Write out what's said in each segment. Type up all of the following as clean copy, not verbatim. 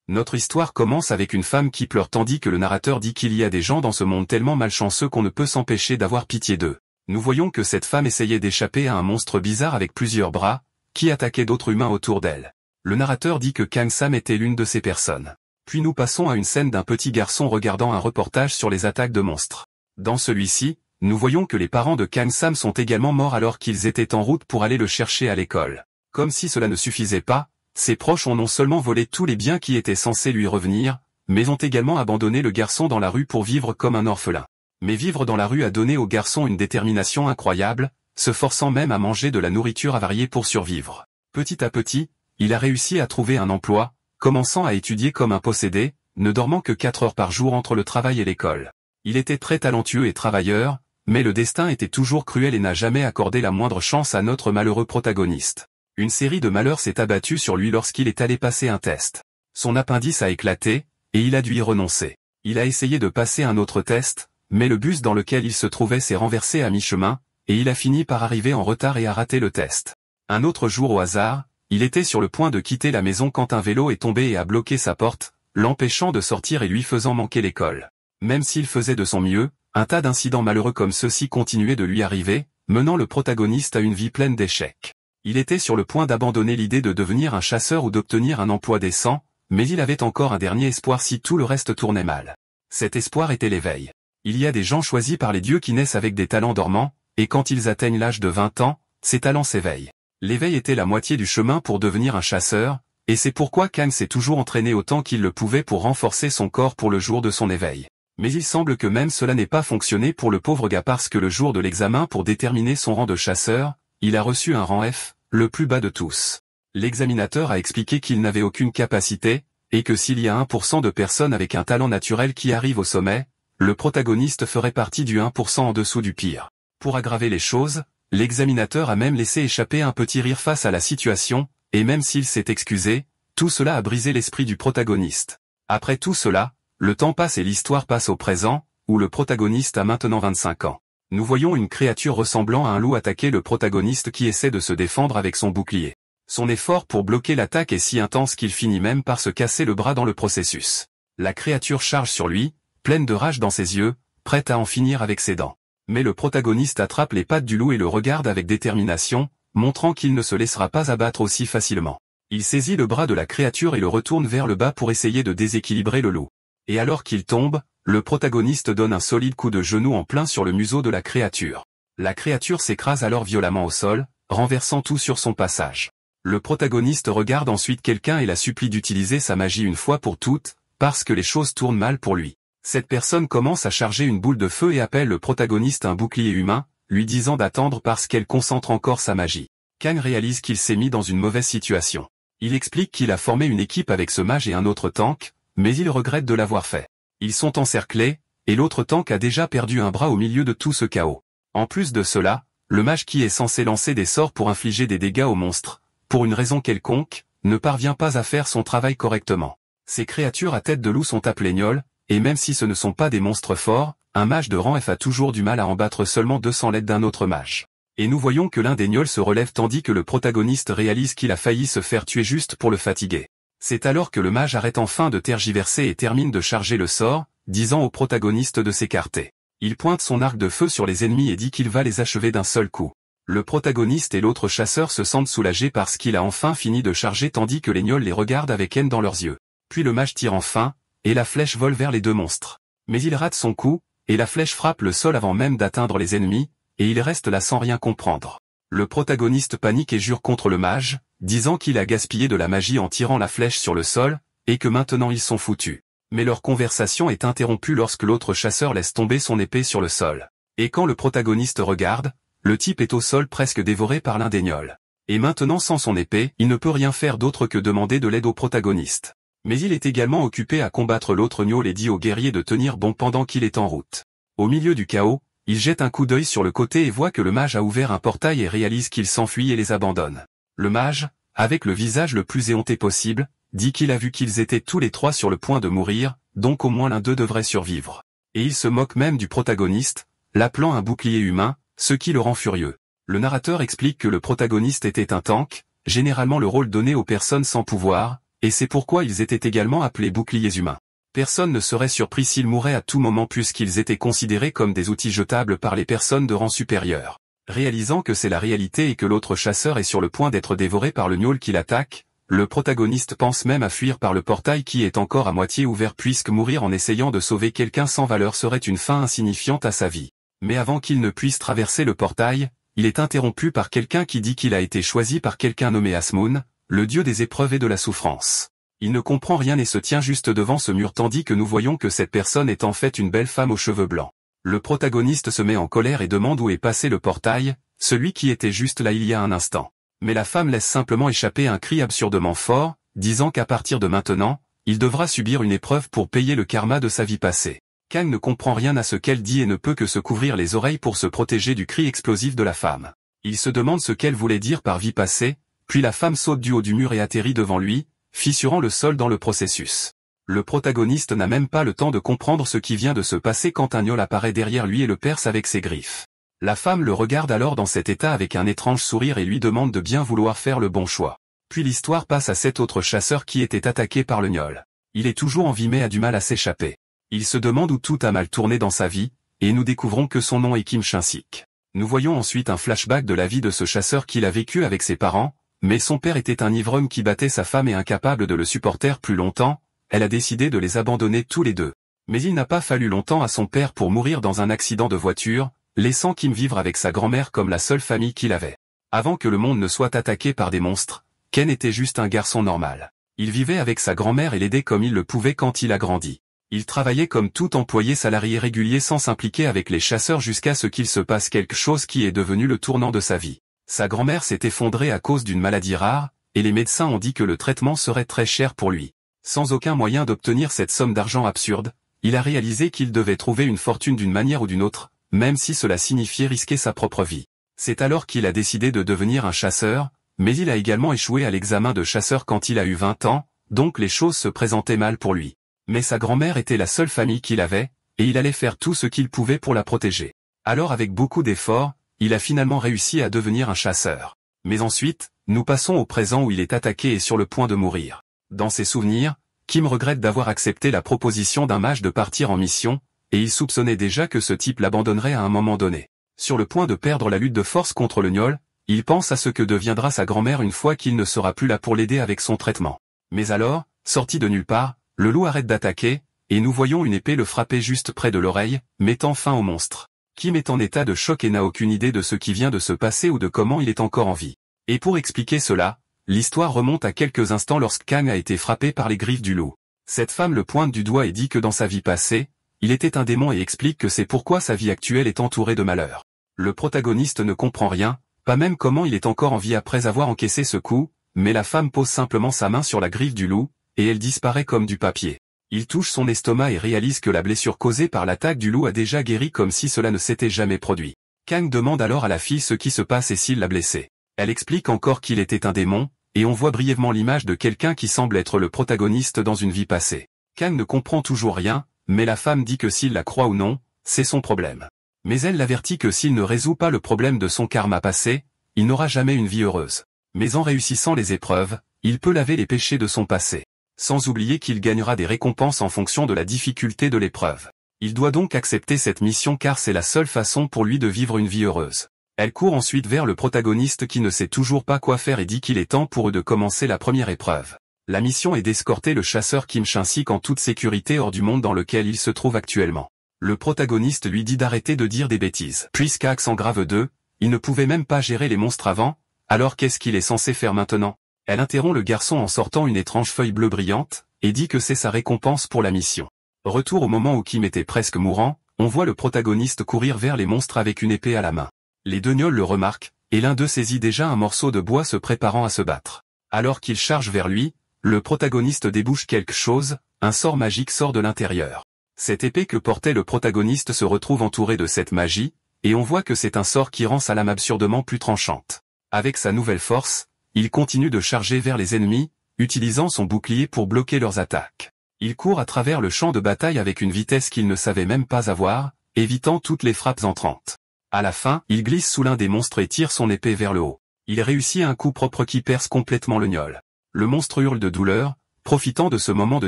Notre histoire commence avec une femme qui pleure tandis que le narrateur dit qu'il y a des gens dans ce monde tellement malchanceux qu'on ne peut s'empêcher d'avoir pitié d'eux. Nous voyons que cette femme essayait d'échapper à un monstre bizarre avec plusieurs bras, qui attaquait d'autres humains autour d'elle. Le narrateur dit que Kang Sam était l'une de ces personnes. Puis nous passons à une scène d'un petit garçon regardant un reportage sur les attaques de monstres. Dans celui-ci, nous voyons que les parents de Kang Sam sont également morts alors qu'ils étaient en route pour aller le chercher à l'école. Comme si cela ne suffisait pas, ses proches ont non seulement volé tous les biens qui étaient censés lui revenir, mais ont également abandonné le garçon dans la rue pour vivre comme un orphelin. Mais vivre dans la rue a donné au garçon une détermination incroyable, se forçant même à manger de la nourriture avariée pour survivre. Petit à petit, il a réussi à trouver un emploi, commençant à étudier comme un possédé, ne dormant que 4 heures par jour entre le travail et l'école. Il était très talentueux et travailleur, mais le destin était toujours cruel et n'a jamais accordé la moindre chance à notre malheureux protagoniste. Une série de malheurs s'est abattue sur lui lorsqu'il est allé passer un test. Son appendice a éclaté, et il a dû y renoncer. Il a essayé de passer un autre test, mais le bus dans lequel il se trouvait s'est renversé à mi-chemin, et il a fini par arriver en retard et a raté le test. Un autre jour au hasard, il était sur le point de quitter la maison quand un vélo est tombé et a bloqué sa porte, l'empêchant de sortir et lui faisant manquer l'école. Même s'il faisait de son mieux, un tas d'incidents malheureux comme ceux-ci continuaient de lui arriver, menant le protagoniste à une vie pleine d'échecs. Il était sur le point d'abandonner l'idée de devenir un chasseur ou d'obtenir un emploi décent, mais il avait encore un dernier espoir si tout le reste tournait mal. Cet espoir était l'éveil. Il y a des gens choisis par les dieux qui naissent avec des talents dormants, et quand ils atteignent l'âge de 20 ans, ces talents s'éveillent. L'éveil était la moitié du chemin pour devenir un chasseur, et c'est pourquoi Kang s'est toujours entraîné autant qu'il le pouvait pour renforcer son corps pour le jour de son éveil. Mais il semble que même cela n'ait pas fonctionné pour le pauvre gars parce que le jour de l'examen pour déterminer son rang de chasseur, il a reçu un rang F, le plus bas de tous. L'examinateur a expliqué qu'il n'avait aucune capacité, et que s'il y a 1% de personnes avec un talent naturel qui arrivent au sommet, le protagoniste ferait partie du 1% en dessous du pire. Pour aggraver les choses, l'examinateur a même laissé échapper un petit rire face à la situation, et même s'il s'est excusé, tout cela a brisé l'esprit du protagoniste. Après tout cela, le temps passe et l'histoire passe au présent, où le protagoniste a maintenant 25 ans. Nous voyons une créature ressemblant à un loup attaquer le protagoniste qui essaie de se défendre avec son bouclier. Son effort pour bloquer l'attaque est si intense qu'il finit même par se casser le bras dans le processus. La créature charge sur lui, pleine de rage dans ses yeux, prête à en finir avec ses dents. Mais le protagoniste attrape les pattes du loup et le regarde avec détermination, montrant qu'il ne se laissera pas abattre aussi facilement. Il saisit le bras de la créature et le retourne vers le bas pour essayer de déséquilibrer le loup. Et alors qu'il tombe, le protagoniste donne un solide coup de genou en plein sur le museau de la créature. La créature s'écrase alors violemment au sol, renversant tout sur son passage. Le protagoniste regarde ensuite quelqu'un et la supplie d'utiliser sa magie une fois pour toutes, parce que les choses tournent mal pour lui. Cette personne commence à charger une boule de feu et appelle le protagoniste un bouclier humain, lui disant d'attendre parce qu'elle concentre encore sa magie. Kang réalise qu'il s'est mis dans une mauvaise situation. Il explique qu'il a formé une équipe avec ce mage et un autre tank, mais il regrette de l'avoir fait. Ils sont encerclés, et l'autre tank a déjà perdu un bras au milieu de tout ce chaos. En plus de cela, le mage qui est censé lancer des sorts pour infliger des dégâts aux monstres, pour une raison quelconque, ne parvient pas à faire son travail correctement. Ces créatures à tête de loup sont appelées gnolls, et même si ce ne sont pas des monstres forts, un mage de rang F a toujours du mal à en battre seulement 200 l'aide d'un autre mage. Et nous voyons que l'un des gnolls se relève tandis que le protagoniste réalise qu'il a failli se faire tuer juste pour le fatiguer. C'est alors que le mage arrête enfin de tergiverser et termine de charger le sort, disant au protagoniste de s'écarter. Il pointe son arc de feu sur les ennemis et dit qu'il va les achever d'un seul coup. Le protagoniste et l'autre chasseur se sentent soulagés parce qu'il a enfin fini de charger tandis que les gnolls les regardent avec haine dans leurs yeux. Puis le mage tire enfin, et la flèche vole vers les deux monstres. Mais il rate son coup, et la flèche frappe le sol avant même d'atteindre les ennemis, et il reste là sans rien comprendre. Le protagoniste panique et jure contre le mage, disant qu'il a gaspillé de la magie en tirant la flèche sur le sol, et que maintenant ils sont foutus. Mais leur conversation est interrompue lorsque l'autre chasseur laisse tomber son épée sur le sol. Et quand le protagoniste regarde, le type est au sol presque dévoré par l'un des gnolls. Et maintenant sans son épée, il ne peut rien faire d'autre que demander de l'aide au protagoniste. Mais il est également occupé à combattre l'autre gnoll et dit au guerrier de tenir bon pendant qu'il est en route. Au milieu du chaos, il jette un coup d'œil sur le côté et voit que le mage a ouvert un portail et réalise qu'il s'enfuit et les abandonne. Le mage, avec le visage le plus éhonté possible, dit qu'il a vu qu'ils étaient tous les trois sur le point de mourir, donc au moins l'un d'eux devrait survivre. Et il se moque même du protagoniste, l'appelant un bouclier humain, ce qui le rend furieux. Le narrateur explique que le protagoniste était un tank, généralement le rôle donné aux personnes sans pouvoir, et c'est pourquoi ils étaient également appelés boucliers humains. Personne ne serait surpris s'ils mouraient à tout moment puisqu'ils étaient considérés comme des outils jetables par les personnes de rang supérieur. Réalisant que c'est la réalité et que l'autre chasseur est sur le point d'être dévoré par le gnôle qui l'attaque, le protagoniste pense même à fuir par le portail qui est encore à moitié ouvert puisque mourir en essayant de sauver quelqu'un sans valeur serait une fin insignifiante à sa vie. Mais avant qu'il ne puisse traverser le portail, il est interrompu par quelqu'un qui dit qu'il a été choisi par quelqu'un nommé Asmoon, le dieu des épreuves et de la souffrance. Il ne comprend rien et se tient juste devant ce mur tandis que nous voyons que cette personne est en fait une belle femme aux cheveux blancs. Le protagoniste se met en colère et demande où est passé le portail, celui qui était juste là il y a un instant. Mais la femme laisse simplement échapper un cri absurdement fort, disant qu'à partir de maintenant, il devra subir une épreuve pour payer le karma de sa vie passée. Kang ne comprend rien à ce qu'elle dit et ne peut que se couvrir les oreilles pour se protéger du cri explosif de la femme. Il se demande ce qu'elle voulait dire par vie passée, puis la femme saute du haut du mur et atterrit devant lui, fissurant le sol dans le processus. Le protagoniste n'a même pas le temps de comprendre ce qui vient de se passer quand un gnôle apparaît derrière lui et le perce avec ses griffes. La femme le regarde alors dans cet état avec un étrange sourire et lui demande de bien vouloir faire le bon choix. Puis l'histoire passe à cet autre chasseur qui était attaqué par le gnôle. Il est toujours en vie mais a du mal à s'échapper. Il se demande où tout a mal tourné dans sa vie, et nous découvrons que son nom est Kim Shin-sik. Nous voyons ensuite un flashback de la vie de ce chasseur qu'il a vécu avec ses parents, mais son père était un ivrogne qui battait sa femme et incapable de le supporter plus longtemps, elle a décidé de les abandonner tous les deux. Mais il n'a pas fallu longtemps à son père pour mourir dans un accident de voiture, laissant Kim vivre avec sa grand-mère comme la seule famille qu'il avait. Avant que le monde ne soit attaqué par des monstres, Ken était juste un garçon normal. Il vivait avec sa grand-mère et l'aidait comme il le pouvait quand il a grandi. Il travaillait comme tout employé salarié régulier sans s'impliquer avec les chasseurs jusqu'à ce qu'il se passe quelque chose qui est devenu le tournant de sa vie. Sa grand-mère s'est effondrée à cause d'une maladie rare, et les médecins ont dit que le traitement serait très cher pour lui. Sans aucun moyen d'obtenir cette somme d'argent absurde, il a réalisé qu'il devait trouver une fortune d'une manière ou d'une autre, même si cela signifiait risquer sa propre vie. C'est alors qu'il a décidé de devenir un chasseur, mais il a également échoué à l'examen de chasseur quand il a eu 20 ans, donc les choses se présentaient mal pour lui. Mais sa grand-mère était la seule famille qu'il avait, et il allait faire tout ce qu'il pouvait pour la protéger. Alors avec beaucoup d'efforts, il a finalement réussi à devenir un chasseur. Mais ensuite, nous passons au présent où il est attaqué et sur le point de mourir. Dans ses souvenirs, Kim regrette d'avoir accepté la proposition d'un mage de partir en mission, et il soupçonnait déjà que ce type l'abandonnerait à un moment donné. Sur le point de perdre la lutte de force contre le gnôle, il pense à ce que deviendra sa grand-mère une fois qu'il ne sera plus là pour l'aider avec son traitement. Mais alors, sorti de nulle part, le loup arrête d'attaquer, et nous voyons une épée le frapper juste près de l'oreille, mettant fin au monstre. Kim est en état de choc et n'a aucune idée de ce qui vient de se passer ou de comment il est encore en vie. Et pour expliquer cela, l'histoire remonte à quelques instants lorsque Kang a été frappé par les griffes du loup. Cette femme le pointe du doigt et dit que dans sa vie passée, il était un démon et explique que c'est pourquoi sa vie actuelle est entourée de malheur. Le protagoniste ne comprend rien, pas même comment il est encore en vie après avoir encaissé ce coup, mais la femme pose simplement sa main sur la griffe du loup, et elle disparaît comme du papier. Il touche son estomac et réalise que la blessure causée par l'attaque du loup a déjà guéri comme si cela ne s'était jamais produit. Kang demande alors à la fille ce qui se passe et s'il l'a blessé. Elle explique encore qu'il était un démon, et on voit brièvement l'image de quelqu'un qui semble être le protagoniste dans une vie passée. Kang ne comprend toujours rien, mais la femme dit que s'il la croit ou non, c'est son problème. Mais elle l'avertit que s'il ne résout pas le problème de son karma passé, il n'aura jamais une vie heureuse. Mais en réussissant les épreuves, il peut laver les péchés de son passé. Sans oublier qu'il gagnera des récompenses en fonction de la difficulté de l'épreuve. Il doit donc accepter cette mission car c'est la seule façon pour lui de vivre une vie heureuse. Elle court ensuite vers le protagoniste qui ne sait toujours pas quoi faire et dit qu'il est temps pour eux de commencer la première épreuve. La mission est d'escorter le chasseur Kim Shin-sik en toute sécurité hors du monde dans lequel il se trouve actuellement. Le protagoniste lui dit d'arrêter de dire des bêtises. Puisqu'à accent grave 2, il ne pouvait même pas gérer les monstres avant, alors qu'est-ce qu'il est censé faire maintenant? Elle interrompt le garçon en sortant une étrange feuille bleue brillante, et dit que c'est sa récompense pour la mission. Retour au moment où Kim était presque mourant, on voit le protagoniste courir vers les monstres avec une épée à la main. Les deux gnôles le remarquent, et l'un d'eux saisit déjà un morceau de bois se préparant à se battre. Alors qu'il charge vers lui, le protagoniste débouche quelque chose, un sort magique sort de l'intérieur. Cette épée que portait le protagoniste se retrouve entourée de cette magie, et on voit que c'est un sort qui rend sa lame absurdement plus tranchante. Avec sa nouvelle force, il continue de charger vers les ennemis, utilisant son bouclier pour bloquer leurs attaques. Il court à travers le champ de bataille avec une vitesse qu'il ne savait même pas avoir, évitant toutes les frappes entrantes. À la fin, il glisse sous l'un des monstres et tire son épée vers le haut. Il réussit un coup propre qui perce complètement le gnôle. Le monstre hurle de douleur, Profitant de ce moment de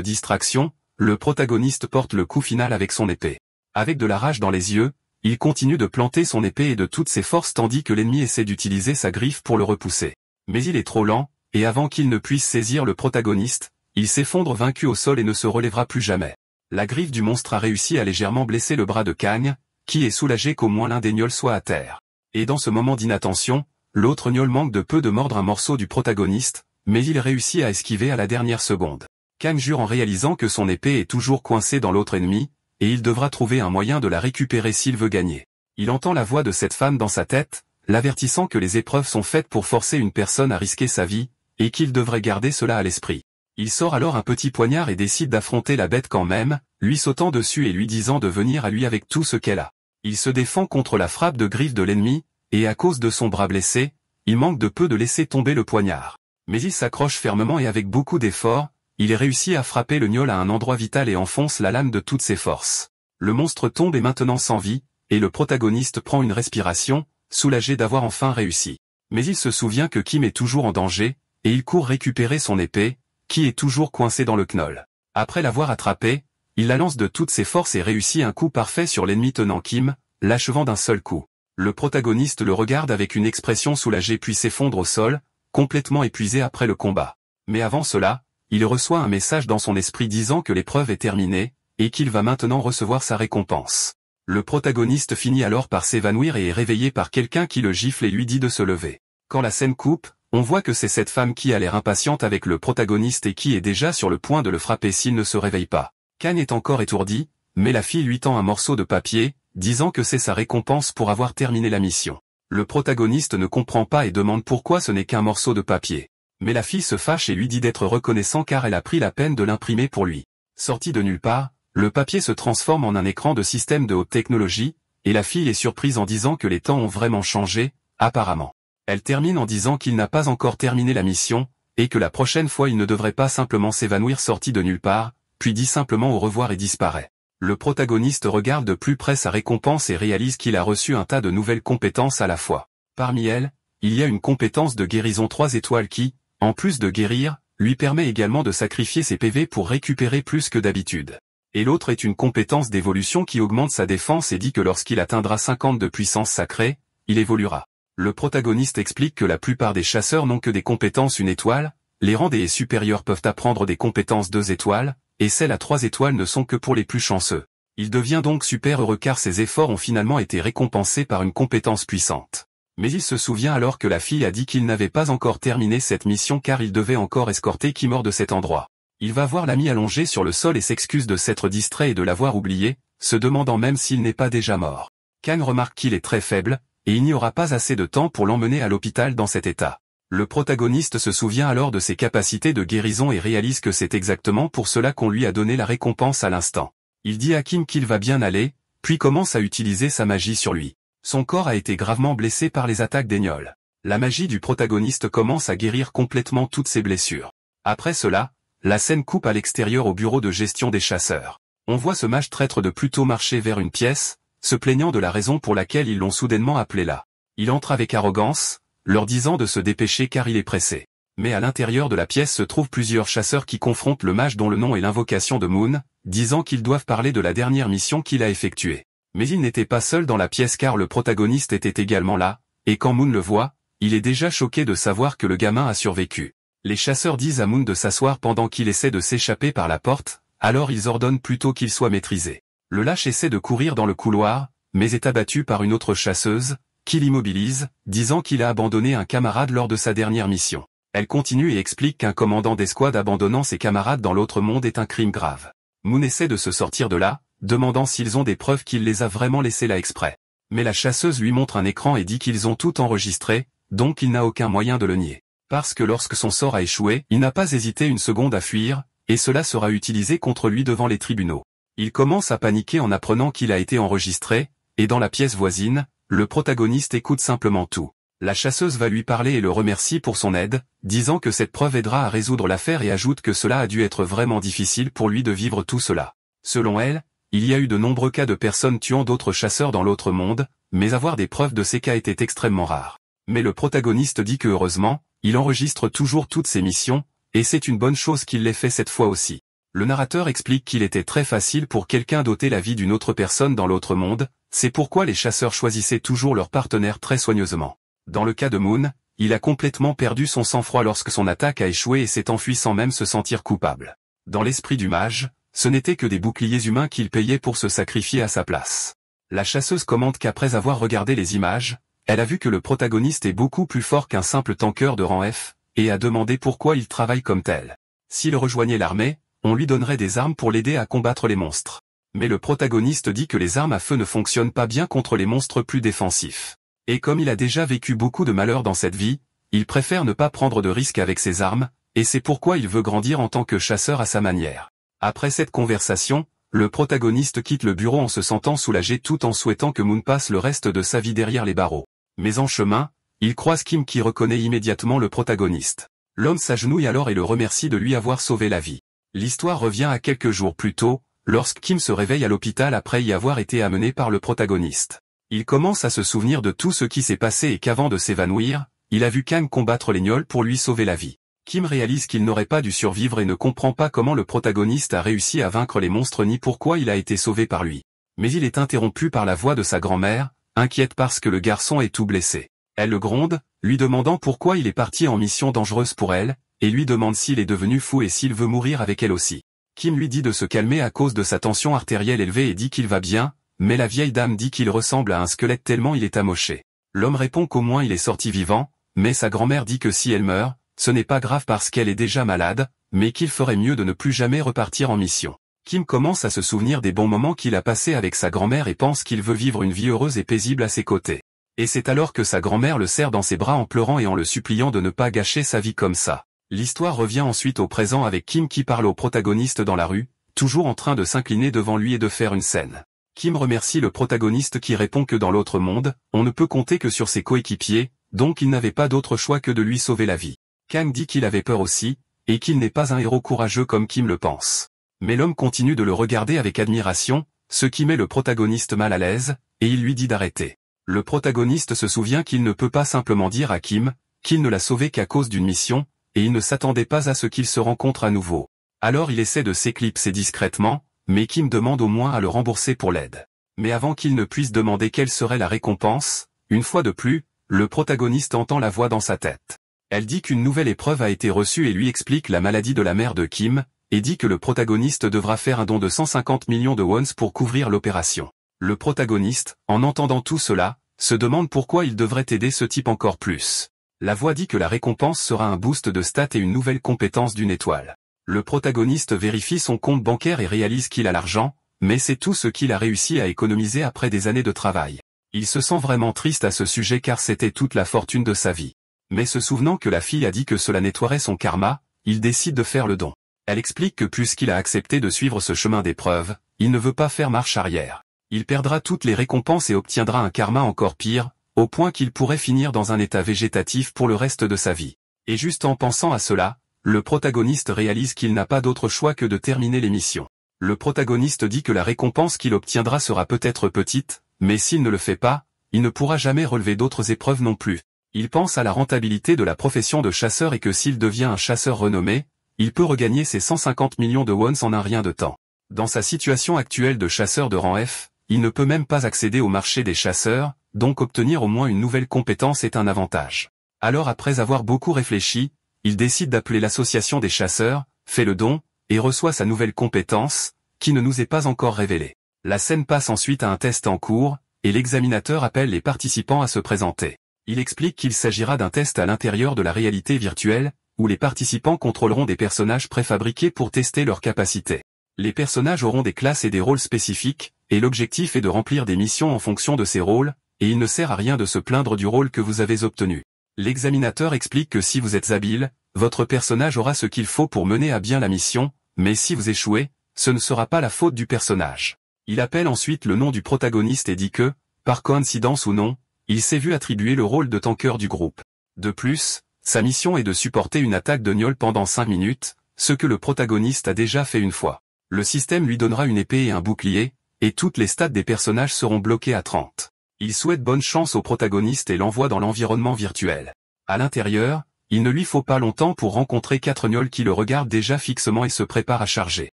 distraction, le protagoniste porte le coup final avec son épée. Avec de la rage dans les yeux, il continue de planter son épée et de toutes ses forces tandis que l'ennemi essaie d'utiliser sa griffe pour le repousser. Mais il est trop lent, et avant qu'il ne puisse saisir le protagoniste, il s'effondre vaincu au sol et ne se relèvera plus jamais. La griffe du monstre a réussi à légèrement blesser le bras de Kang, qui est soulagé qu'au moins l'un des gnolls soit à terre. Et dans ce moment d'inattention, l'autre gnoll manque de peu de mordre un morceau du protagoniste, mais il réussit à esquiver à la dernière seconde. Kang jure en réalisant que son épée est toujours coincée dans l'autre ennemi, et il devra trouver un moyen de la récupérer s'il veut gagner. Il entend la voix de cette femme dans sa tête, l'avertissant que les épreuves sont faites pour forcer une personne à risquer sa vie, et qu'il devrait garder cela à l'esprit. Il sort alors un petit poignard et décide d'affronter la bête quand même, lui sautant dessus et lui disant de venir à lui avec tout ce qu'elle a. Il se défend contre la frappe de griffe de l'ennemi, et à cause de son bras blessé, il manque de peu de laisser tomber le poignard. Mais il s'accroche fermement et avec beaucoup d'efforts, il réussit à frapper le gnoll à un endroit vital et enfonce la lame de toutes ses forces. Le monstre tombe et maintenant sans vie, et le protagoniste prend une respiration, soulagé d'avoir enfin réussi. Mais il se souvient que Kim est toujours en danger, et il court récupérer son épée, qui est toujours coincée dans le knoll. Après l'avoir attrapée, il la lance de toutes ses forces et réussit un coup parfait sur l'ennemi tenant Kim, l'achevant d'un seul coup. Le protagoniste le regarde avec une expression soulagée puis s'effondre au sol, complètement épuisé après le combat. Mais avant cela, il reçoit un message dans son esprit disant que l'épreuve est terminée, et qu'il va maintenant recevoir sa récompense. Le protagoniste finit alors par s'évanouir et est réveillé par quelqu'un qui le gifle et lui dit de se lever. Quand la scène coupe, on voit que c'est cette femme qui a l'air impatiente avec le protagoniste et qui est déjà sur le point de le frapper s'il ne se réveille pas. Kang est encore étourdi, mais la fille lui tend un morceau de papier, disant que c'est sa récompense pour avoir terminé la mission. Le protagoniste ne comprend pas et demande pourquoi ce n'est qu'un morceau de papier. Mais la fille se fâche et lui dit d'être reconnaissant car elle a pris la peine de l'imprimer pour lui. Sorti de nulle part, le papier se transforme en un écran de système de haute technologie, et la fille est surprise en disant que les temps ont vraiment changé, apparemment. Elle termine en disant qu'il n'a pas encore terminé la mission, et que la prochaine fois il ne devrait pas simplement s'évanouir sorti de nulle part, puis dit simplement au revoir et disparaît. Le protagoniste regarde de plus près sa récompense et réalise qu'il a reçu un tas de nouvelles compétences à la fois. Parmi elles, il y a une compétence de guérison 3 étoiles qui, en plus de guérir, lui permet également de sacrifier ses PV pour récupérer plus que d'habitude. Et l'autre est une compétence d'évolution qui augmente sa défense et dit que lorsqu'il atteindra 50 de puissance sacrée, il évoluera. Le protagoniste explique que la plupart des chasseurs n'ont que des compétences 1 étoile, les rangs des supérieurs peuvent apprendre des compétences 2 étoiles, et celles à 3 étoiles ne sont que pour les plus chanceux. Il devient donc super heureux car ses efforts ont finalement été récompensés par une compétence puissante. Mais il se souvient alors que la fille a dit qu'il n'avait pas encore terminé cette mission car il devait encore escorter Kim hors de cet endroit. Il va voir l'ami allongé sur le sol et s'excuse de s'être distrait et de l'avoir oublié, se demandant même s'il n'est pas déjà mort. Kang remarque qu'il est très faible, et il n'y aura pas assez de temps pour l'emmener à l'hôpital dans cet état. Le protagoniste se souvient alors de ses capacités de guérison et réalise que c'est exactement pour cela qu'on lui a donné la récompense à l'instant. Il dit à Kim qu'il va bien aller, puis commence à utiliser sa magie sur lui. Son corps a été gravement blessé par les attaques des gnolls. La magie du protagoniste commence à guérir complètement toutes ses blessures. Après cela, la scène coupe à l'extérieur au bureau de gestion des chasseurs. On voit ce mage traître de plutôt marcher vers une pièce, se plaignant de la raison pour laquelle ils l'ont soudainement appelé là. Il entre avec arrogance, leur disant de se dépêcher car il est pressé. Mais à l'intérieur de la pièce se trouvent plusieurs chasseurs qui confrontent le mage dont le nom est l'invocation de Moon, disant qu'ils doivent parler de la dernière mission qu'il a effectuée. Mais il n'était pas seul dans la pièce car le protagoniste était également là, et quand Moon le voit, il est déjà choqué de savoir que le gamin a survécu. Les chasseurs disent à Moon de s'asseoir pendant qu'il essaie de s'échapper par la porte, alors ils ordonnent plutôt qu'il soit maîtrisé. Le lâche essaie de courir dans le couloir, mais est abattu par une autre chasseuse, qui l'immobilise, disant qu'il a abandonné un camarade lors de sa dernière mission. Elle continue et explique qu'un commandant d'escouade abandonnant ses camarades dans l'autre monde est un crime grave. Moon essaie de se sortir de là, demandant s'ils ont des preuves qu'il les a vraiment laissés là exprès. Mais la chasseuse lui montre un écran et dit qu'ils ont tout enregistré, donc il n'a aucun moyen de le nier. Parce que lorsque son sort a échoué, il n'a pas hésité une seconde à fuir, et cela sera utilisé contre lui devant les tribunaux. Il commence à paniquer en apprenant qu'il a été enregistré, et dans la pièce voisine, le protagoniste écoute simplement tout. La chasseuse va lui parler et le remercie pour son aide, disant que cette preuve aidera à résoudre l'affaire et ajoute que cela a dû être vraiment difficile pour lui de vivre tout cela. Selon elle, il y a eu de nombreux cas de personnes tuant d'autres chasseurs dans l'autre monde, mais avoir des preuves de ces cas était extrêmement rare. Mais le protagoniste dit que heureusement, il enregistre toujours toutes ses missions, et c'est une bonne chose qu'il l'ait fait cette fois aussi. Le narrateur explique qu'il était très facile pour quelqu'un d'ôter la vie d'une autre personne dans l'autre monde, c'est pourquoi les chasseurs choisissaient toujours leur partenaire très soigneusement. Dans le cas de Moon, il a complètement perdu son sang-froid lorsque son attaque a échoué et s'est enfui sans même se sentir coupable. Dans l'esprit du mage, ce n'était que des boucliers humains qu'il payait pour se sacrifier à sa place. La chasseuse commente qu'après avoir regardé les images, elle a vu que le protagoniste est beaucoup plus fort qu'un simple tanker de rang F, et a demandé pourquoi il travaille comme tel. S'il rejoignait l'armée, on lui donnerait des armes pour l'aider à combattre les monstres. Mais le protagoniste dit que les armes à feu ne fonctionnent pas bien contre les monstres plus défensifs. Et comme il a déjà vécu beaucoup de malheurs dans cette vie, il préfère ne pas prendre de risques avec ses armes, et c'est pourquoi il veut grandir en tant que chasseur à sa manière. Après cette conversation, le protagoniste quitte le bureau en se sentant soulagé tout en souhaitant que Moon passe le reste de sa vie derrière les barreaux. Mais en chemin, il croise Kim qui reconnaît immédiatement le protagoniste. L'homme s'agenouille alors et le remercie de lui avoir sauvé la vie. L'histoire revient à quelques jours plus tôt, lorsque Kim se réveille à l'hôpital après y avoir été amené par le protagoniste. Il commence à se souvenir de tout ce qui s'est passé et qu'avant de s'évanouir, il a vu Kang combattre les gnolls pour lui sauver la vie. Kim réalise qu'il n'aurait pas dû survivre et ne comprend pas comment le protagoniste a réussi à vaincre les monstres ni pourquoi il a été sauvé par lui. Mais il est interrompu par la voix de sa grand-mère, inquiète parce que le garçon est tout blessé. Elle le gronde, lui demandant pourquoi il est parti en mission dangereuse pour elle, et lui demande s'il est devenu fou et s'il veut mourir avec elle aussi. Kim lui dit de se calmer à cause de sa tension artérielle élevée et dit qu'il va bien, mais la vieille dame dit qu'il ressemble à un squelette tellement il est amoché. L'homme répond qu'au moins il est sorti vivant, mais sa grand-mère dit que si elle meurt, ce n'est pas grave parce qu'elle est déjà malade, mais qu'il ferait mieux de ne plus jamais repartir en mission. Kim commence à se souvenir des bons moments qu'il a passés avec sa grand-mère et pense qu'il veut vivre une vie heureuse et paisible à ses côtés. Et c'est alors que sa grand-mère le serre dans ses bras en pleurant et en le suppliant de ne pas gâcher sa vie comme ça. L'histoire revient ensuite au présent avec Kim qui parle au protagoniste dans la rue, toujours en train de s'incliner devant lui et de faire une scène. Kim remercie le protagoniste qui répond que dans l'autre monde, on ne peut compter que sur ses coéquipiers, donc il n'avait pas d'autre choix que de lui sauver la vie. Kang dit qu'il avait peur aussi, et qu'il n'est pas un héros courageux comme Kim le pense. Mais l'homme continue de le regarder avec admiration, ce qui met le protagoniste mal à l'aise, et il lui dit d'arrêter. Le protagoniste se souvient qu'il ne peut pas simplement dire à Kim qu'il ne l'a sauvé qu'à cause d'une mission, et il ne s'attendait pas à ce qu'ils se rencontrent à nouveau. Alors il essaie de s'éclipser discrètement, mais Kim demande au moins à le rembourser pour l'aide. Mais avant qu'il ne puisse demander quelle serait la récompense, une fois de plus, le protagoniste entend la voix dans sa tête. Elle dit qu'une nouvelle épreuve a été reçue et lui explique la maladie de la mère de Kim, et dit que le protagoniste devra faire un don de 150 millions de wons pour couvrir l'opération. Le protagoniste, en entendant tout cela, se demande pourquoi il devrait aider ce type encore plus. La voix dit que la récompense sera un boost de stats et une nouvelle compétence d'une étoile. Le protagoniste vérifie son compte bancaire et réalise qu'il a l'argent, mais c'est tout ce qu'il a réussi à économiser après des années de travail. Il se sent vraiment triste à ce sujet car c'était toute la fortune de sa vie. Mais se souvenant que la fille a dit que cela nettoierait son karma, il décide de faire le don. Elle explique que puisqu'il a accepté de suivre ce chemin d'épreuve, il ne veut pas faire marche arrière. Il perdra toutes les récompenses et obtiendra un karma encore pire, au point qu'il pourrait finir dans un état végétatif pour le reste de sa vie. Et juste en pensant à cela, le protagoniste réalise qu'il n'a pas d'autre choix que de terminer l'émission. Le protagoniste dit que la récompense qu'il obtiendra sera peut-être petite, mais s'il ne le fait pas, il ne pourra jamais relever d'autres épreuves non plus. Il pense à la rentabilité de la profession de chasseur et que s'il devient un chasseur renommé, il peut regagner ses 150 millions de wons en un rien de temps. Dans sa situation actuelle de chasseur de rang F, il ne peut même pas accéder au marché des chasseurs, donc obtenir au moins une nouvelle compétence est un avantage. Alors après avoir beaucoup réfléchi, il décide d'appeler l'association des chasseurs, fait le don, et reçoit sa nouvelle compétence, qui ne nous est pas encore révélée. La scène passe ensuite à un test en cours, et l'examinateur appelle les participants à se présenter. Il explique qu'il s'agira d'un test à l'intérieur de la réalité virtuelle, où les participants contrôleront des personnages préfabriqués pour tester leurs capacités. Les personnages auront des classes et des rôles spécifiques, et l'objectif est de remplir des missions en fonction de ces rôles, et il ne sert à rien de se plaindre du rôle que vous avez obtenu. L'examinateur explique que si vous êtes habile, votre personnage aura ce qu'il faut pour mener à bien la mission, mais si vous échouez, ce ne sera pas la faute du personnage. Il appelle ensuite le nom du protagoniste et dit que, par coïncidence ou non, il s'est vu attribuer le rôle de tanker du groupe. De plus, sa mission est de supporter une attaque de gnolls pendant 5 minutes, ce que le protagoniste a déjà fait une fois. Le système lui donnera une épée et un bouclier, et toutes les stats des personnages seront bloquées à 30. Il souhaite bonne chance au protagoniste et l'envoie dans l'environnement virtuel. À l'intérieur, il ne lui faut pas longtemps pour rencontrer 4 gnolls qui le regardent déjà fixement et se préparent à charger.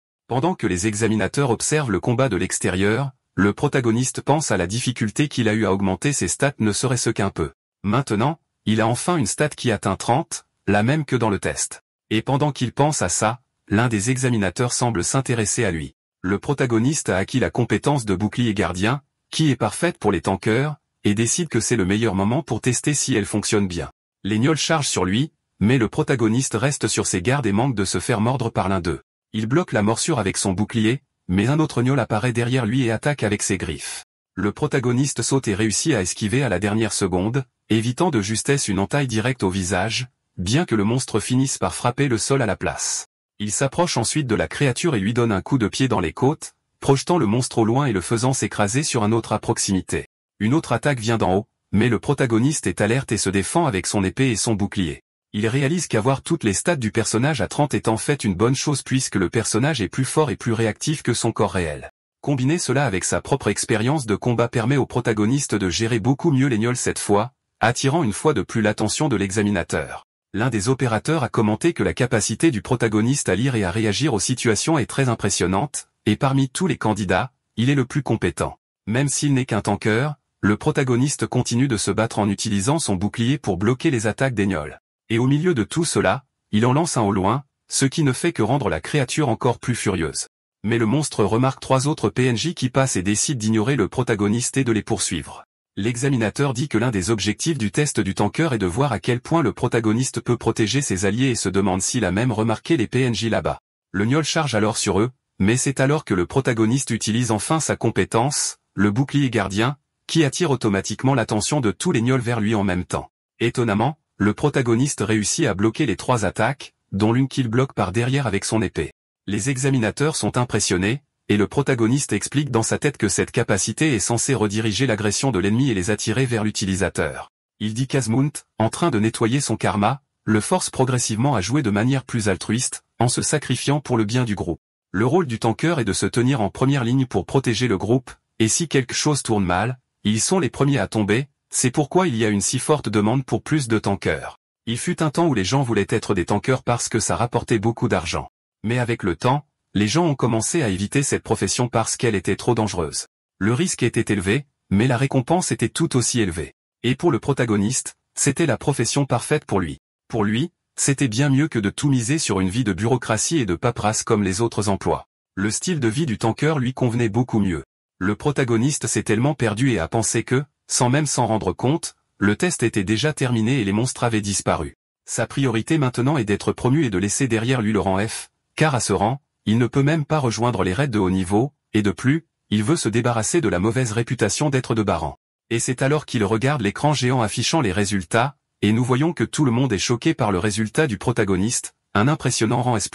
Pendant que les examinateurs observent le combat de l'extérieur, le protagoniste pense à la difficulté qu'il a eu à augmenter ses stats ne serait-ce qu'un peu. Maintenant, il a enfin une stat qui atteint 30, la même que dans le test. Et pendant qu'il pense à ça, l'un des examinateurs semble s'intéresser à lui. Le protagoniste a acquis la compétence de bouclier gardien, qui est parfaite pour les tankers, et décide que c'est le meilleur moment pour tester si elle fonctionne bien. Les gnolls chargent sur lui, mais le protagoniste reste sur ses gardes et manque de se faire mordre par l'un d'eux. Il bloque la morsure avec son bouclier, mais un autre gnoll apparaît derrière lui et attaque avec ses griffes. Le protagoniste saute et réussit à esquiver à la dernière seconde, évitant de justesse une entaille directe au visage, bien que le monstre finisse par frapper le sol à la place. Il s'approche ensuite de la créature et lui donne un coup de pied dans les côtes, projetant le monstre au loin et le faisant s'écraser sur un autre à proximité. Une autre attaque vient d'en haut, mais le protagoniste est alerte et se défend avec son épée et son bouclier. Il réalise qu'avoir toutes les stats du personnage à 30 est en fait une bonne chose puisque le personnage est plus fort et plus réactif que son corps réel. Combiner cela avec sa propre expérience de combat permet au protagoniste de gérer beaucoup mieux les gnolls cette fois, attirant une fois de plus l'attention de l'examinateur. L'un des opérateurs a commenté que la capacité du protagoniste à lire et à réagir aux situations est très impressionnante, et parmi tous les candidats, il est le plus compétent. Même s'il n'est qu'un tanker, le protagoniste continue de se battre en utilisant son bouclier pour bloquer les attaques des gnolls. Et au milieu de tout cela, il en lance un au loin, ce qui ne fait que rendre la créature encore plus furieuse. Mais le monstre remarque 3 autres PNJ qui passent et décide d'ignorer le protagoniste et de les poursuivre. L'examinateur dit que l'un des objectifs du test du tanker est de voir à quel point le protagoniste peut protéger ses alliés et se demande s'il a même remarqué les PNJ là-bas. Le gnoll charge alors sur eux, mais c'est alors que le protagoniste utilise enfin sa compétence, le bouclier gardien, qui attire automatiquement l'attention de tous les gnolls vers lui en même temps. Étonnamment, le protagoniste réussit à bloquer les 3 attaques, dont l'une qu'il bloque par derrière avec son épée. Les examinateurs sont impressionnés, et le protagoniste explique dans sa tête que cette capacité est censée rediriger l'agression de l'ennemi et les attirer vers l'utilisateur. Il dit qu'Asmund, en train de nettoyer son karma, le force progressivement à jouer de manière plus altruiste, en se sacrifiant pour le bien du groupe. Le rôle du tanker est de se tenir en première ligne pour protéger le groupe, et si quelque chose tourne mal, ils sont les premiers à tomber. C'est pourquoi il y a une si forte demande pour plus de tankers. Il fut un temps où les gens voulaient être des tankers parce que ça rapportait beaucoup d'argent. Mais avec le temps, les gens ont commencé à éviter cette profession parce qu'elle était trop dangereuse. Le risque était élevé, mais la récompense était tout aussi élevée. Et pour le protagoniste, c'était la profession parfaite pour lui. Pour lui, c'était bien mieux que de tout miser sur une vie de bureaucratie et de paperasse comme les autres emplois. Le style de vie du tanker lui convenait beaucoup mieux. Le protagoniste s'est tellement perdu et a pensé que, sans même s'en rendre compte, le test était déjà terminé et les monstres avaient disparu. Sa priorité maintenant est d'être promu et de laisser derrière lui le rang F, car à ce rang, il ne peut même pas rejoindre les raids de haut niveau, et de plus, il veut se débarrasser de la mauvaise réputation d'être de bas rang. Et c'est alors qu'il regarde l'écran géant affichant les résultats, et nous voyons que tout le monde est choqué par le résultat du protagoniste, un impressionnant rang S+,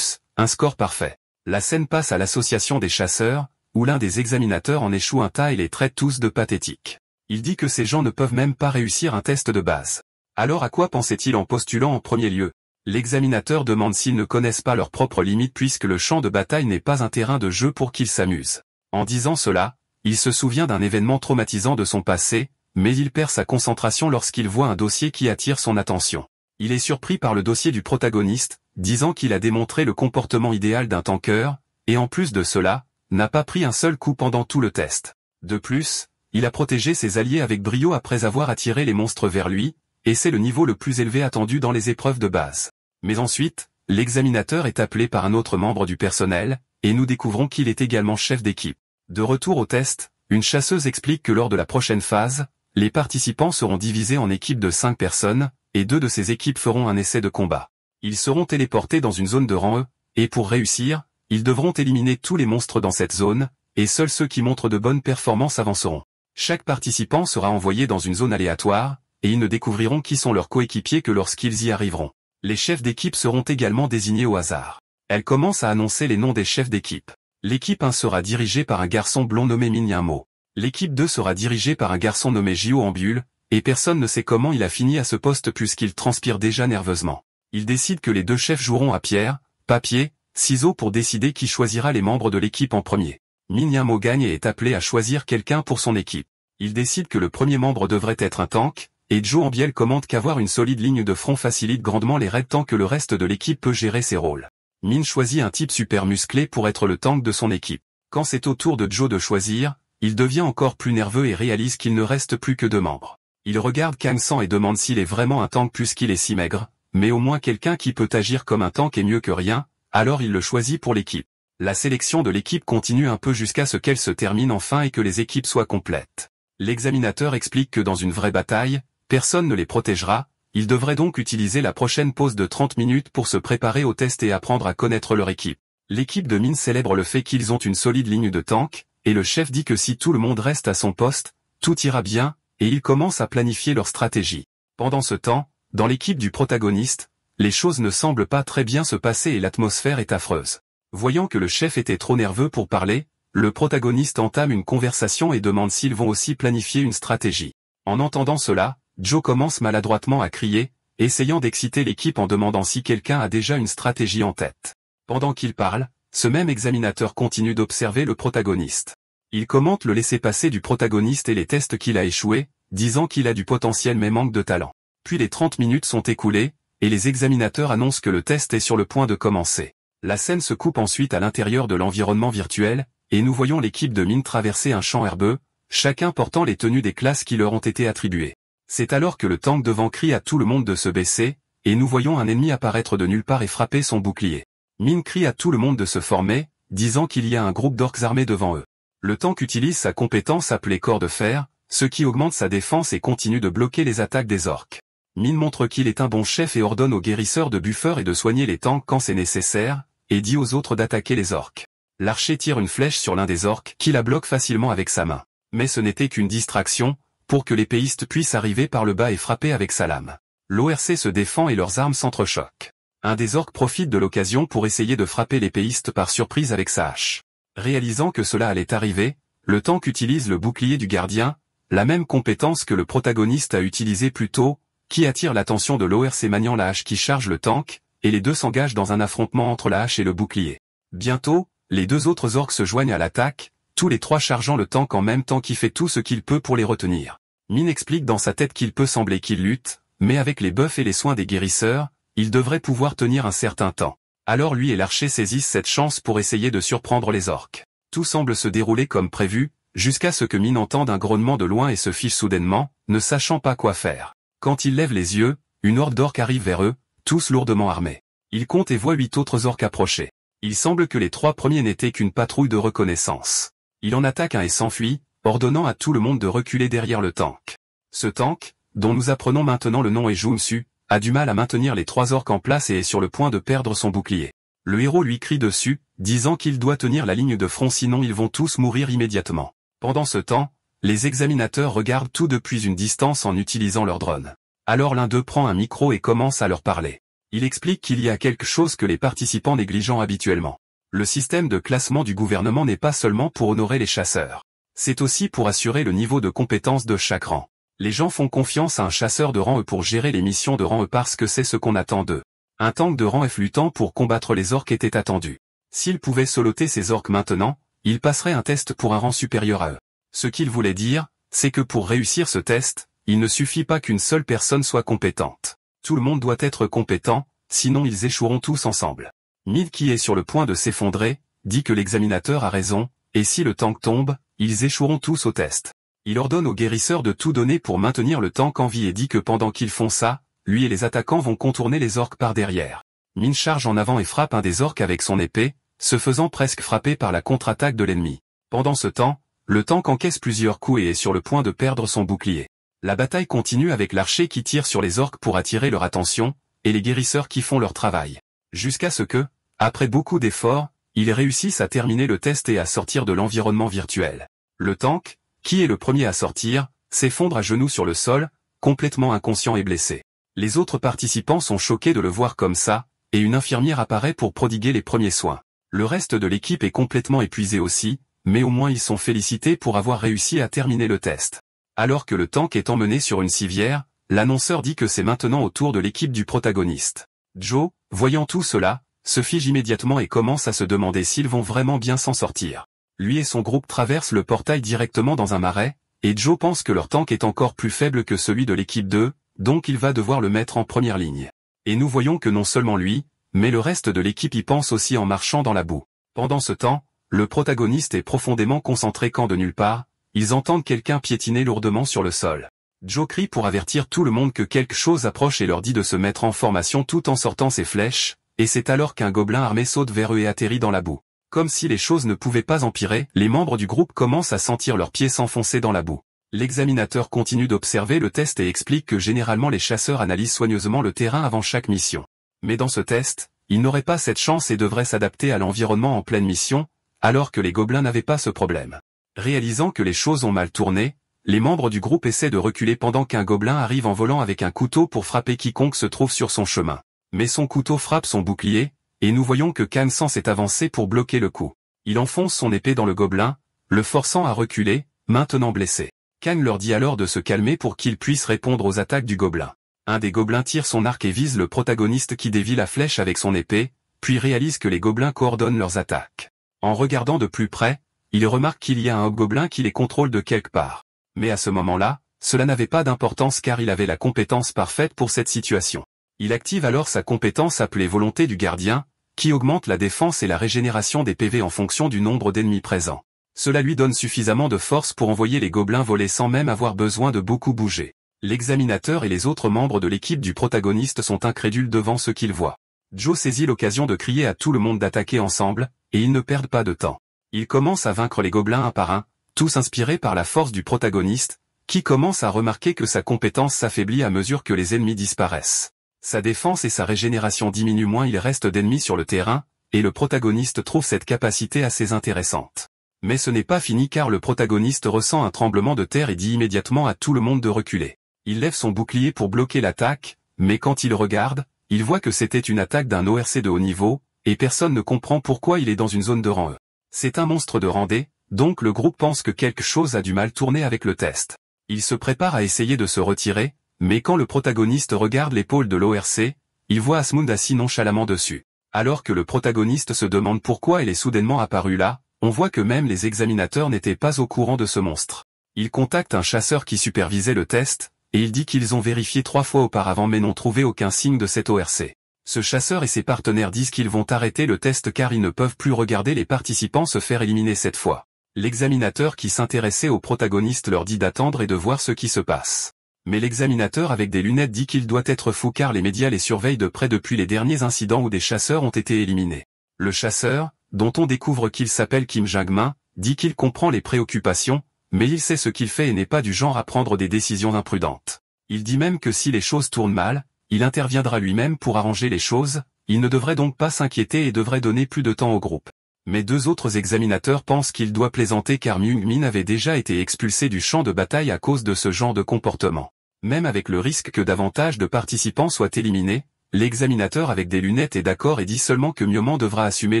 un score parfait. La scène passe à l'association des chasseurs, où l'un des examinateurs en échoue un tas et les traite tous de pathétiques. Il dit que ces gens ne peuvent même pas réussir un test de base. Alors à quoi pensait-il en postulant en premier lieu? L'examinateur demande s'ils ne connaissent pas leurs propres limites puisque le champ de bataille n'est pas un terrain de jeu pour qu'ils s'amusent. En disant cela, il se souvient d'un événement traumatisant de son passé, mais il perd sa concentration lorsqu'il voit un dossier qui attire son attention. Il est surpris par le dossier du protagoniste, disant qu'il a démontré le comportement idéal d'un tanker, et en plus de cela, n'a pas pris un seul coup pendant tout le test. De plus, il a protégé ses alliés avec brio après avoir attiré les monstres vers lui, et c'est le niveau le plus élevé attendu dans les épreuves de base. Mais ensuite, l'examinateur est appelé par un autre membre du personnel, et nous découvrons qu'il est également chef d'équipe. De retour au test, une chasseuse explique que lors de la prochaine phase, les participants seront divisés en équipes de 5 personnes, et 2 de ces équipes feront un essai de combat. Ils seront téléportés dans une zone de rang E, et pour réussir, ils devront éliminer tous les monstres dans cette zone, et seuls ceux qui montrent de bonnes performances avanceront. Chaque participant sera envoyé dans une zone aléatoire, et ils ne découvriront qui sont leurs coéquipiers que lorsqu'ils y arriveront. Les chefs d'équipe seront également désignés au hasard. Elle commence à annoncer les noms des chefs d'équipe. L'équipe 1 sera dirigée par un garçon blond nommé Minyamo. L'équipe 2 sera dirigée par un garçon nommé Gio Ambule, et personne ne sait comment il a fini à ce poste puisqu'il transpire déjà nerveusement. Il décide que les 2 chefs joueront à pierre, papier, ciseaux pour décider qui choisira les membres de l'équipe en premier. Minyamo gagne et est appelé à choisir quelqu'un pour son équipe. Il décide que le premier membre devrait être un tank, et Joe Ambiel commente qu'avoir une solide ligne de front facilite grandement les raids tant que le reste de l'équipe peut gérer ses rôles. Min choisit un type super musclé pour être le tank de son équipe. Quand c'est au tour de Joe de choisir, il devient encore plus nerveux et réalise qu'il ne reste plus que 2 membres. Il regarde Kang San et demande s'il est vraiment un tank puisqu'il est si maigre, mais au moins quelqu'un qui peut agir comme un tank est mieux que rien, alors il le choisit pour l'équipe. La sélection de l'équipe continue un peu jusqu'à ce qu'elle se termine enfin et que les équipes soient complètes. L'examinateur explique que dans une vraie bataille, personne ne les protégera, ils devraient donc utiliser la prochaine pause de 30 minutes pour se préparer au test et apprendre à connaître leur équipe. L'équipe de Min célèbre le fait qu'ils ont une solide ligne de tank, et le chef dit que si tout le monde reste à son poste, tout ira bien, et ils commencent à planifier leur stratégie. Pendant ce temps, dans l'équipe du protagoniste, les choses ne semblent pas très bien se passer et l'atmosphère est affreuse. Voyant que le chef était trop nerveux pour parler, le protagoniste entame une conversation et demande s'ils vont aussi planifier une stratégie. En entendant cela, Joe commence maladroitement à crier, essayant d'exciter l'équipe en demandant si quelqu'un a déjà une stratégie en tête. Pendant qu'il parle, ce même examinateur continue d'observer le protagoniste. Il commente le laissez-passer du protagoniste et les tests qu'il a échoués, disant qu'il a du potentiel mais manque de talent. Puis les 30 minutes sont écoulées, et les examinateurs annoncent que le test est sur le point de commencer. La scène se coupe ensuite à l'intérieur de l'environnement virtuel, et nous voyons l'équipe de Min traverser un champ herbeux, chacun portant les tenues des classes qui leur ont été attribuées. C'est alors que le tank devant crie à tout le monde de se baisser, et nous voyons un ennemi apparaître de nulle part et frapper son bouclier. Min crie à tout le monde de se former, disant qu'il y a un groupe d'orques armés devant eux. Le tank utilise sa compétence appelée corps de fer, ce qui augmente sa défense et continue de bloquer les attaques des orques. Min montre qu'il est un bon chef et ordonne aux guérisseurs de buffer et de soigner les tanks quand c'est nécessaire, et dit aux autres d'attaquer les orques. L'archer tire une flèche sur l'un des orques qui la bloque facilement avec sa main. Mais ce n'était qu'une distraction, pour que l'épéiste puisse arriver par le bas et frapper avec sa lame. L'ORC se défend et leurs armes s'entrechoquent. Un des orques profite de l'occasion pour essayer de frapper l'épéiste par surprise avec sa hache. Réalisant que cela allait arriver, le tank utilise le bouclier du gardien, la même compétence que le protagoniste a utilisée plus tôt, qui attire l'attention de l'ORC maniant la hache qui charge le tank, et les deux s'engagent dans un affrontement entre la hache et le bouclier. Bientôt, les 2 autres orques se joignent à l'attaque, tous les 3 chargeant le tank en même temps qui fait tout ce qu'il peut pour les retenir. Min explique dans sa tête qu'il peut sembler qu'il lutte, mais avec les buffs et les soins des guérisseurs, il devrait pouvoir tenir un certain temps. Alors lui et l'archer saisissent cette chance pour essayer de surprendre les orques. Tout semble se dérouler comme prévu, jusqu'à ce que Min entende un grognement de loin et se fiche soudainement, ne sachant pas quoi faire. Quand il lève les yeux, une horde d'orques arrive vers eux, tous lourdement armés. Il compte et voit 8 autres orques approcher. Il semble que les 3 premiers n'étaient qu'une patrouille de reconnaissance. Il en attaque un et s'enfuit, ordonnant à tout le monde de reculer derrière le tank. Ce tank, dont nous apprenons maintenant le nom est Jumsu, a du mal à maintenir les 3 orques en place et est sur le point de perdre son bouclier. Le héros lui crie dessus, disant qu'il doit tenir la ligne de front sinon ils vont tous mourir immédiatement. Pendant ce temps, les examinateurs regardent tout depuis une distance en utilisant leur drone. Alors l'un d'eux prend un micro et commence à leur parler. Il explique qu'il y a quelque chose que les participants négligent habituellement. Le système de classement du gouvernement n'est pas seulement pour honorer les chasseurs. C'est aussi pour assurer le niveau de compétence de chaque rang. Les gens font confiance à un chasseur de rang E pour gérer les missions de rang E parce que c'est ce qu'on attend d'eux. Un tank de rang F luttant pour combattre les orques était attendu. S'il pouvait soloter ces orques maintenant, il passerait un test pour un rang supérieur à eux. Ce qu'il voulait dire, c'est que pour réussir ce test, il ne suffit pas qu'une seule personne soit compétente. Tout le monde doit être compétent, sinon ils échoueront tous ensemble. Mid qui est sur le point de s'effondrer, dit que l'examinateur a raison, et si le tank tombe, ils échoueront tous au test. Il ordonne aux guérisseurs de tout donner pour maintenir le tank en vie et dit que pendant qu'ils font ça, lui et les attaquants vont contourner les orques par derrière. Min charge en avant et frappe un des orques avec son épée, se faisant presque frapper par la contre-attaque de l'ennemi. Pendant ce temps, le tank encaisse plusieurs coups et est sur le point de perdre son bouclier. La bataille continue avec l'archer qui tire sur les orques pour attirer leur attention, et les guérisseurs qui font leur travail. Jusqu'à ce que, après beaucoup d'efforts, ils réussissent à terminer le test et à sortir de l'environnement virtuel. Le tank, qui est le premier à sortir, s'effondre à genoux sur le sol, complètement inconscient et blessé. Les autres participants sont choqués de le voir comme ça, et une infirmière apparaît pour prodiguer les premiers soins. Le reste de l'équipe est complètement épuisé aussi, mais au moins ils sont félicités pour avoir réussi à terminer le test. Alors que le tank est emmené sur une civière, l'annonceur dit que c'est maintenant au tour de l'équipe du protagoniste. Joe, voyant tout cela, se fige immédiatement et commence à se demander s'ils vont vraiment bien s'en sortir. Lui et son groupe traversent le portail directement dans un marais, et Joe pense que leur tank est encore plus faible que celui de l'équipe 2, donc il va devoir le mettre en première ligne. Et nous voyons que non seulement lui, mais le reste de l'équipe y pense aussi en marchant dans la boue. Pendant ce temps, le protagoniste est profondément concentré quand de nulle part, ils entendent quelqu'un piétiner lourdement sur le sol. Joe crie pour avertir tout le monde que quelque chose approche et leur dit de se mettre en formation tout en sortant ses flèches, et c'est alors qu'un gobelin armé saute vers eux et atterrit dans la boue. Comme si les choses ne pouvaient pas empirer, les membres du groupe commencent à sentir leurs pieds s'enfoncer dans la boue. L'examinateur continue d'observer le test et explique que généralement les chasseurs analysent soigneusement le terrain avant chaque mission. Mais dans ce test, ils n'auraient pas cette chance et devraient s'adapter à l'environnement en pleine mission, alors que les gobelins n'avaient pas ce problème. Réalisant que les choses ont mal tourné, les membres du groupe essaient de reculer pendant qu'un gobelin arrive en volant avec un couteau pour frapper quiconque se trouve sur son chemin. Mais son couteau frappe son bouclier, et nous voyons que Khan s'est avancé pour bloquer le coup. Il enfonce son épée dans le gobelin, le forçant à reculer, maintenant blessé. Khan leur dit alors de se calmer pour qu'ils puissent répondre aux attaques du gobelin. Un des gobelins tire son arc et vise le protagoniste qui dévie la flèche avec son épée, puis réalise que les gobelins coordonnent leurs attaques. En regardant de plus près, il remarque qu'il y a un hobgoblin qui les contrôle de quelque part. Mais à ce moment-là, cela n'avait pas d'importance car il avait la compétence parfaite pour cette situation. Il active alors sa compétence appelée Volonté du Gardien, qui augmente la défense et la régénération des PV en fonction du nombre d'ennemis présents. Cela lui donne suffisamment de force pour envoyer les gobelins voler sans même avoir besoin de beaucoup bouger. L'examinateur et les autres membres de l'équipe du protagoniste sont incrédules devant ce qu'ils voient. Joe saisit l'occasion de crier à tout le monde d'attaquer ensemble, et ils ne perdent pas de temps. Ils commencent à vaincre les gobelins un par un, tous inspirés par la force du protagoniste, qui commence à remarquer que sa compétence s'affaiblit à mesure que les ennemis disparaissent. Sa défense et sa régénération diminuent moins il reste d'ennemis sur le terrain, et le protagoniste trouve cette capacité assez intéressante. Mais ce n'est pas fini car le protagoniste ressent un tremblement de terre et dit immédiatement à tout le monde de reculer. Il lève son bouclier pour bloquer l'attaque, mais quand il regarde, il voit que c'était une attaque d'un ORC de haut niveau, et personne ne comprend pourquoi il est dans une zone de rang E. C'est un monstre de rang D, donc le groupe pense que quelque chose a du mal tourné avec le test. Il se prépare à essayer de se retirer, mais quand le protagoniste regarde l'épaule de l'ORC, il voit Asmund assis nonchalamment dessus. Alors que le protagoniste se demande pourquoi elle est soudainement apparue là, on voit que même les examinateurs n'étaient pas au courant de ce monstre. Il contacte un chasseur qui supervisait le test, et il dit qu'ils ont vérifié 3 fois auparavant mais n'ont trouvé aucun signe de cet ORC. Ce chasseur et ses partenaires disent qu'ils vont arrêter le test car ils ne peuvent plus regarder les participants se faire éliminer cette fois. L'examinateur qui s'intéressait au protagoniste leur dit d'attendre et de voir ce qui se passe. Mais l'examinateur avec des lunettes dit qu'il doit être fou car les médias les surveillent de près depuis les derniers incidents où des chasseurs ont été éliminés. Le chasseur, dont on découvre qu'il s'appelle Kim Jang-min, dit qu'il comprend les préoccupations, mais il sait ce qu'il fait et n'est pas du genre à prendre des décisions imprudentes. Il dit même que si les choses tournent mal, il interviendra lui-même pour arranger les choses, il ne devrait donc pas s'inquiéter et devrait donner plus de temps au groupe. Mais 2 autres examinateurs pensent qu'il doit plaisanter car Myung-min avait déjà été expulsé du champ de bataille à cause de ce genre de comportement. Même avec le risque que davantage de participants soient éliminés, l'examinateur avec des lunettes est d'accord et dit seulement que Myoman devra assumer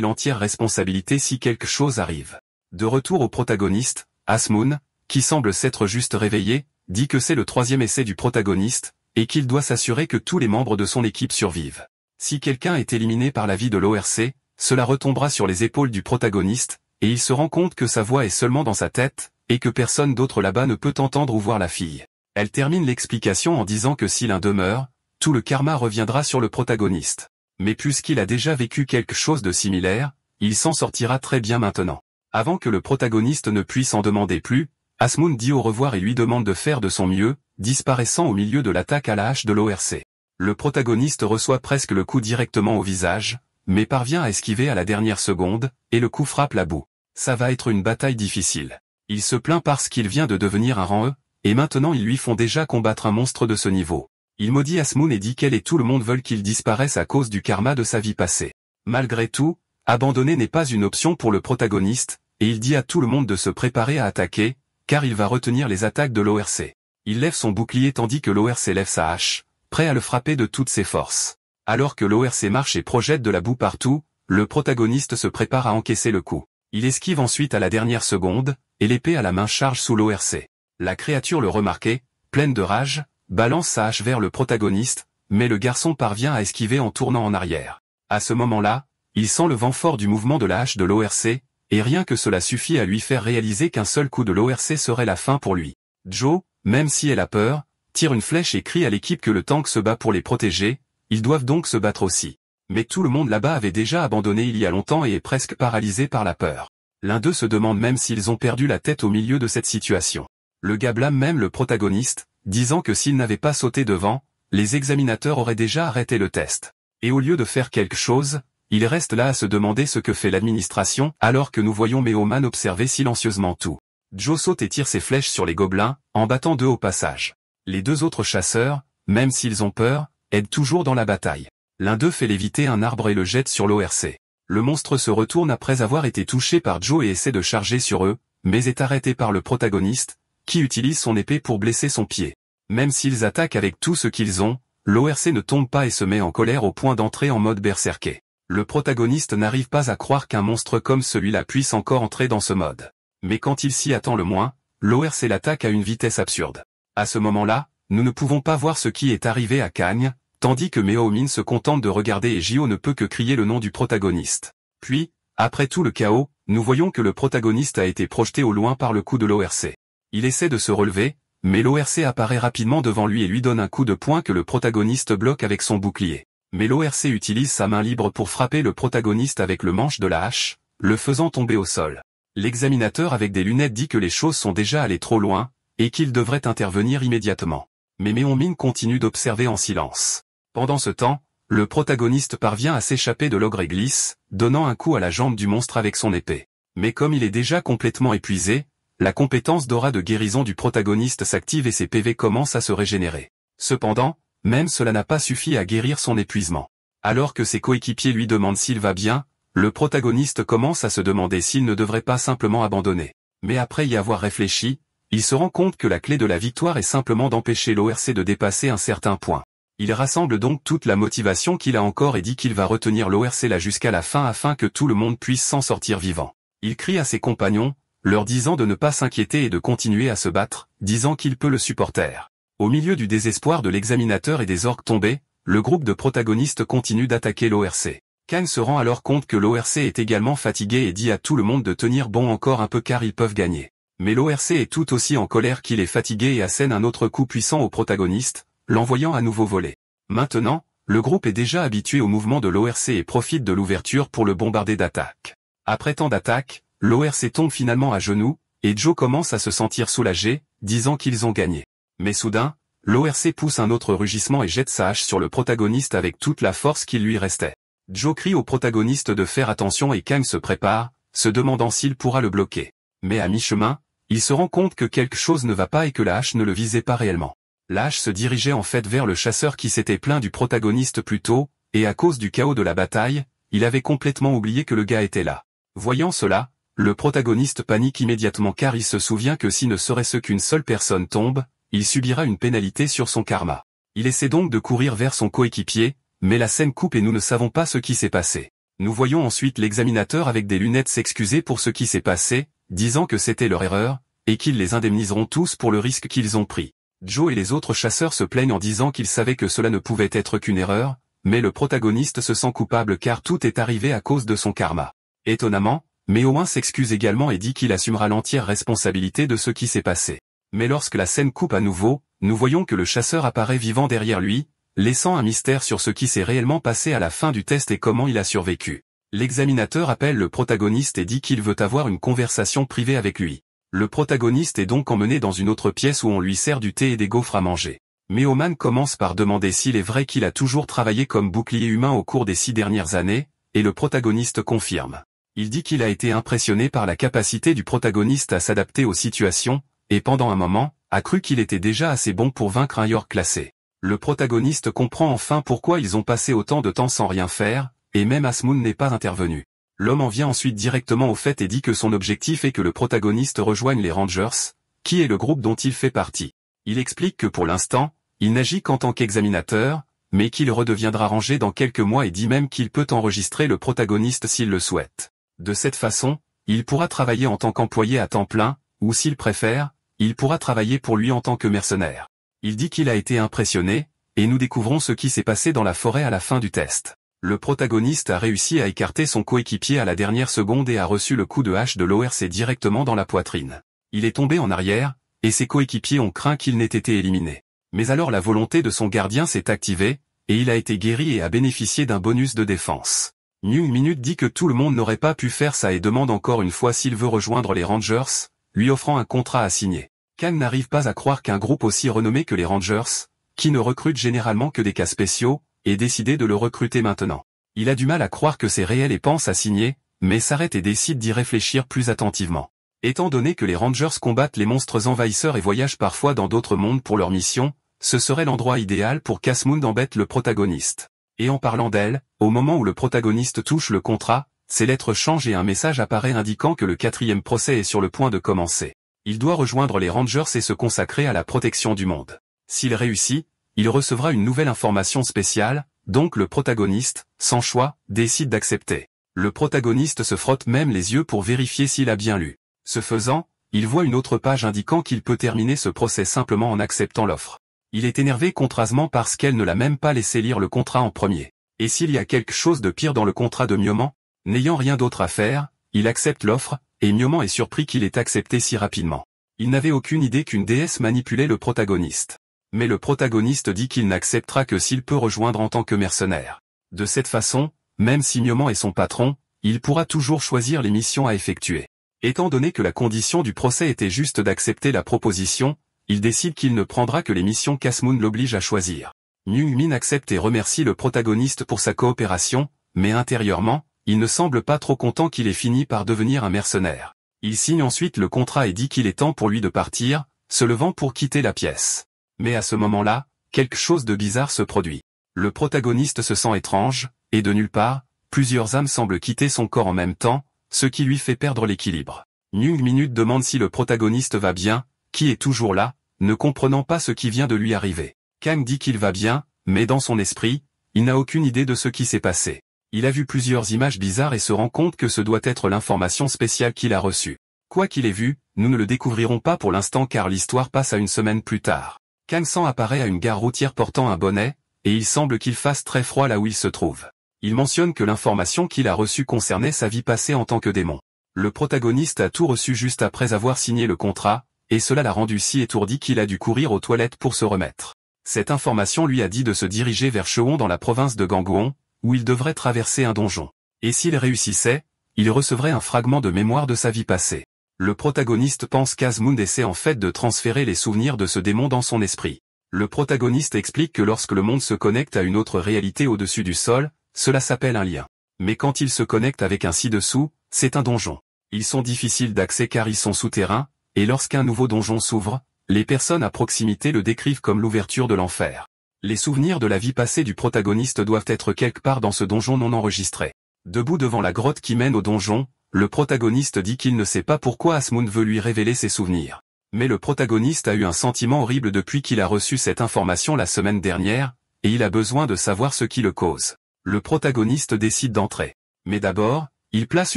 l'entière responsabilité si quelque chose arrive. De retour au protagoniste, Asmund, qui semble s'être juste réveillé, dit que c'est le 3e essai du protagoniste, et qu'il doit s'assurer que tous les membres de son équipe survivent. Si quelqu'un est éliminé par l'avis de l'ORC, cela retombera sur les épaules du protagoniste, et il se rend compte que sa voix est seulement dans sa tête, et que personne d'autre là-bas ne peut entendre ou voir la fille. Elle termine l'explication en disant que si l'un demeure, tout le karma reviendra sur le protagoniste. Mais puisqu'il a déjà vécu quelque chose de similaire, il s'en sortira très bien maintenant. Avant que le protagoniste ne puisse en demander plus, Asmund dit au revoir et lui demande de faire de son mieux, disparaissant au milieu de l'attaque à la hache de l'ORC. Le protagoniste reçoit presque le coup directement au visage, mais parvient à esquiver à la dernière seconde, et le coup frappe la boue. Ça va être une bataille difficile. Il se plaint parce qu'il vient de devenir un rang E, et maintenant ils lui font déjà combattre un monstre de ce niveau. Il maudit Asmund et dit qu'elle et tout le monde veulent qu'il disparaisse à cause du karma de sa vie passée. Malgré tout, abandonner n'est pas une option pour le protagoniste, et il dit à tout le monde de se préparer à attaquer, car il va retenir les attaques de l'ORC. Il lève son bouclier tandis que l'ORC lève sa hache, prêt à le frapper de toutes ses forces. Alors que l'ORC marche et projette de la boue partout, le protagoniste se prépare à encaisser le coup. Il esquive ensuite à la dernière seconde, et l'épée à la main charge sous l'ORC. La créature le remarquait, pleine de rage, balance sa hache vers le protagoniste, mais le garçon parvient à esquiver en tournant en arrière. À ce moment-là, il sent le vent fort du mouvement de la hache de l'ORC, et rien que cela suffit à lui faire réaliser qu'un seul coup de l'ORC serait la fin pour lui. Joe, même si elle a peur, tire une flèche et crie à l'équipe que le tank se bat pour les protéger, ils doivent donc se battre aussi. Mais tout le monde là-bas avait déjà abandonné il y a longtemps et est presque paralysé par la peur. L'un d'eux se demande même s'ils ont perdu la tête au milieu de cette situation. Le gars blâme même le protagoniste, disant que s'il n'avait pas sauté devant, les examinateurs auraient déjà arrêté le test. Et au lieu de faire quelque chose, il reste là à se demander ce que fait l'administration, alors que nous voyons Meoman observer silencieusement tout. Joe saute et tire ses flèches sur les gobelins, en battant deux au passage. Les deux autres chasseurs, même s'ils ont peur, aident toujours dans la bataille. L'un d'eux fait léviter un arbre et le jette sur l'ORC. Le monstre se retourne après avoir été touché par Joe et essaie de charger sur eux, mais est arrêté par le protagoniste, qui utilise son épée pour blesser son pied. Même s'ils attaquent avec tout ce qu'ils ont, l'ORC ne tombe pas et se met en colère au point d'entrer en mode berserker. Le protagoniste n'arrive pas à croire qu'un monstre comme celui-là puisse encore entrer dans ce mode. Mais quand il s'y attend le moins, l'ORC l'attaque à une vitesse absurde. À ce moment-là, nous ne pouvons pas voir ce qui est arrivé à Cagne, tandis que Meomin se contente de regarder et Gio ne peut que crier le nom du protagoniste. Puis, après tout le chaos, nous voyons que le protagoniste a été projeté au loin par le coup de l'ORC. Il essaie de se relever, mais l'ORC apparaît rapidement devant lui et lui donne un coup de poing que le protagoniste bloque avec son bouclier. Mais l'ORC utilise sa main libre pour frapper le protagoniste avec le manche de la hache, le faisant tomber au sol. L'examinateur avec des lunettes dit que les choses sont déjà allées trop loin, et qu'il devrait intervenir immédiatement. Mais Meomin continue d'observer en silence. Pendant ce temps, le protagoniste parvient à s'échapper de l'ogre et glisse, donnant un coup à la jambe du monstre avec son épée. Mais comme il est déjà complètement épuisé, la compétence d'aura de guérison du protagoniste s'active et ses PV commencent à se régénérer. Cependant, même cela n'a pas suffi à guérir son épuisement. Alors que ses coéquipiers lui demandent s'il va bien, le protagoniste commence à se demander s'il ne devrait pas simplement abandonner. Mais après y avoir réfléchi, il se rend compte que la clé de la victoire est simplement d'empêcher l'ORC de dépasser un certain point. Il rassemble donc toute la motivation qu'il a encore et dit qu'il va retenir l'ORC là jusqu'à la fin afin que tout le monde puisse s'en sortir vivant. Il crie à ses compagnons, leur disant de ne pas s'inquiéter et de continuer à se battre, disant qu'il peut le supporter. Au milieu du désespoir de l'examinateur et des orques tombés, le groupe de protagonistes continue d'attaquer l'ORC. Khan se rend alors compte que l'ORC est également fatigué et dit à tout le monde de tenir bon encore un peu car ils peuvent gagner. Mais l'ORC est tout aussi en colère qu'il est fatigué et assène un autre coup puissant au protagoniste, l'envoyant à nouveau voler. Maintenant, le groupe est déjà habitué au mouvement de l'ORC et profite de l'ouverture pour le bombarder d'attaques. Après tant d'attaques, l'ORC tombe finalement à genoux, et Joe commence à se sentir soulagé, disant qu'ils ont gagné. Mais soudain, l'ORC pousse un autre rugissement et jette sa hache sur le protagoniste avec toute la force qu'il lui restait. Joe crie au protagoniste de faire attention et Kang se prépare, se demandant s'il pourra le bloquer. Mais à mi-chemin, il se rend compte que quelque chose ne va pas et que la hache ne le visait pas réellement. La hache se dirigeait en fait vers le chasseur qui s'était plaint du protagoniste plus tôt, et à cause du chaos de la bataille, il avait complètement oublié que le gars était là. Voyant cela, le protagoniste panique immédiatement car il se souvient que si ne serait-ce qu'une seule personne tombe, il subira une pénalité sur son karma. Il essaie donc de courir vers son coéquipier, mais la scène coupe et nous ne savons pas ce qui s'est passé. Nous voyons ensuite l'examinateur avec des lunettes s'excuser pour ce qui s'est passé, disant que c'était leur erreur, et qu'ils les indemniseront tous pour le risque qu'ils ont pris. Joe et les autres chasseurs se plaignent en disant qu'ils savaient que cela ne pouvait être qu'une erreur, mais le protagoniste se sent coupable car tout est arrivé à cause de son karma. Étonnamment, Meomin s'excuse également et dit qu'il assumera l'entière responsabilité de ce qui s'est passé. Mais lorsque la scène coupe à nouveau, nous voyons que le chasseur apparaît vivant derrière lui, laissant un mystère sur ce qui s'est réellement passé à la fin du test et comment il a survécu. L'examinateur appelle le protagoniste et dit qu'il veut avoir une conversation privée avec lui. Le protagoniste est donc emmené dans une autre pièce où on lui sert du thé et des gaufres à manger. Meoman commence par demander s'il est vrai qu'il a toujours travaillé comme bouclier humain au cours des 6 dernières années, et le protagoniste confirme. Il dit qu'il a été impressionné par la capacité du protagoniste à s'adapter aux situations, et pendant un moment, a cru qu'il était déjà assez bon pour vaincre un York classé. Le protagoniste comprend enfin pourquoi ils ont passé autant de temps sans rien faire, et même Asmoon n'est pas intervenu. L'homme en vient ensuite directement au fait et dit que son objectif est que le protagoniste rejoigne les Rangers, qui est le groupe dont il fait partie. Il explique que pour l'instant, il n'agit qu'en tant qu'examinateur, mais qu'il redeviendra rangé dans quelques mois et dit même qu'il peut enregistrer le protagoniste s'il le souhaite. De cette façon, il pourra travailler en tant qu'employé à temps plein, ou s'il préfère, il pourra travailler pour lui en tant que mercenaire. Il dit qu'il a été impressionné, et nous découvrons ce qui s'est passé dans la forêt à la fin du test. Le protagoniste a réussi à écarter son coéquipier à la dernière seconde et a reçu le coup de hache de l'ORC directement dans la poitrine. Il est tombé en arrière, et ses coéquipiers ont craint qu'il n'ait été éliminé. Mais alors la volonté de son gardien s'est activée, et il a été guéri et a bénéficié d'un bonus de défense. New Minute dit que tout le monde n'aurait pas pu faire ça et demande encore une fois s'il veut rejoindre les Rangers, lui offrant un contrat à signer. Kang n'arrive pas à croire qu'un groupe aussi renommé que les Rangers, qui ne recrutent généralement que des cas spéciaux, ait décidé de le recruter maintenant. Il a du mal à croire que c'est réel et pense à signer, mais s'arrête et décide d'y réfléchir plus attentivement. Étant donné que les Rangers combattent les monstres envahisseurs et voyagent parfois dans d'autres mondes pour leur mission, ce serait l'endroit idéal pour qu'Asmund embête le protagoniste. Et en parlant d'elle, au moment où le protagoniste touche le contrat, ses lettres changent et un message apparaît indiquant que le 4e procès est sur le point de commencer. Il doit rejoindre les Rangers et se consacrer à la protection du monde. S'il réussit, il recevra une nouvelle information spéciale, donc le protagoniste, sans choix, décide d'accepter. Le protagoniste se frotte même les yeux pour vérifier s'il a bien lu. Ce faisant, il voit une autre page indiquant qu'il peut terminer ce procès simplement en acceptant l'offre. Il est énervé contre Asmund parce qu'elle ne l'a même pas laissé lire le contrat en premier. Et s'il y a quelque chose de pire dans le contrat de Myoman? N'ayant rien d'autre à faire, il accepte l'offre, et Myoman est surpris qu'il ait accepté si rapidement. Il n'avait aucune idée qu'une déesse manipulait le protagoniste. Mais le protagoniste dit qu'il n'acceptera que s'il peut rejoindre en tant que mercenaire. De cette façon, même si Myoman est son patron, il pourra toujours choisir les missions à effectuer. Étant donné que la condition du procès était juste d'accepter la proposition, il décide qu'il ne prendra que les missions qu'Asmund l'oblige à choisir. Min accepte et remercie le protagoniste pour sa coopération, mais intérieurement, il ne semble pas trop content qu'il ait fini par devenir un mercenaire. Il signe ensuite le contrat et dit qu'il est temps pour lui de partir, se levant pour quitter la pièce. Mais à ce moment-là, quelque chose de bizarre se produit. Le protagoniste se sent étrange, et de nulle part, plusieurs âmes semblent quitter son corps en même temps, ce qui lui fait perdre l'équilibre. New Minute demande si le protagoniste va bien, qui est toujours là, ne comprenant pas ce qui vient de lui arriver. Kang dit qu'il va bien, mais dans son esprit, il n'a aucune idée de ce qui s'est passé. Il a vu plusieurs images bizarres et se rend compte que ce doit être l'information spéciale qu'il a reçue. Quoi qu'il ait vu, nous ne le découvrirons pas pour l'instant car l'histoire passe à une semaine plus tard. Kang-san apparaît à une gare routière portant un bonnet, et il semble qu'il fasse très froid là où il se trouve. Il mentionne que l'information qu'il a reçue concernait sa vie passée en tant que démon. Le protagoniste a tout reçu juste après avoir signé le contrat, et cela l'a rendu si étourdi qu'il a dû courir aux toilettes pour se remettre. Cette information lui a dit de se diriger vers Cheon dans la province de Gangwon, où il devrait traverser un donjon. Et s'il réussissait, il recevrait un fragment de mémoire de sa vie passée. Le protagoniste pense qu'Asmund essaie en fait de transférer les souvenirs de ce démon dans son esprit. Le protagoniste explique que lorsque le monde se connecte à une autre réalité au-dessus du sol, cela s'appelle un lien. Mais quand il se connecte avec un ci-dessous, c'est un donjon. Ils sont difficiles d'accès car ils sont souterrains, et lorsqu'un nouveau donjon s'ouvre, les personnes à proximité le décrivent comme l'ouverture de l'enfer. Les souvenirs de la vie passée du protagoniste doivent être quelque part dans ce donjon non enregistré. Debout devant la grotte qui mène au donjon, le protagoniste dit qu'il ne sait pas pourquoi Asmund veut lui révéler ses souvenirs. Mais le protagoniste a eu un sentiment horrible depuis qu'il a reçu cette information la semaine dernière, et il a besoin de savoir ce qui le cause. Le protagoniste décide d'entrer. Mais d'abord, il place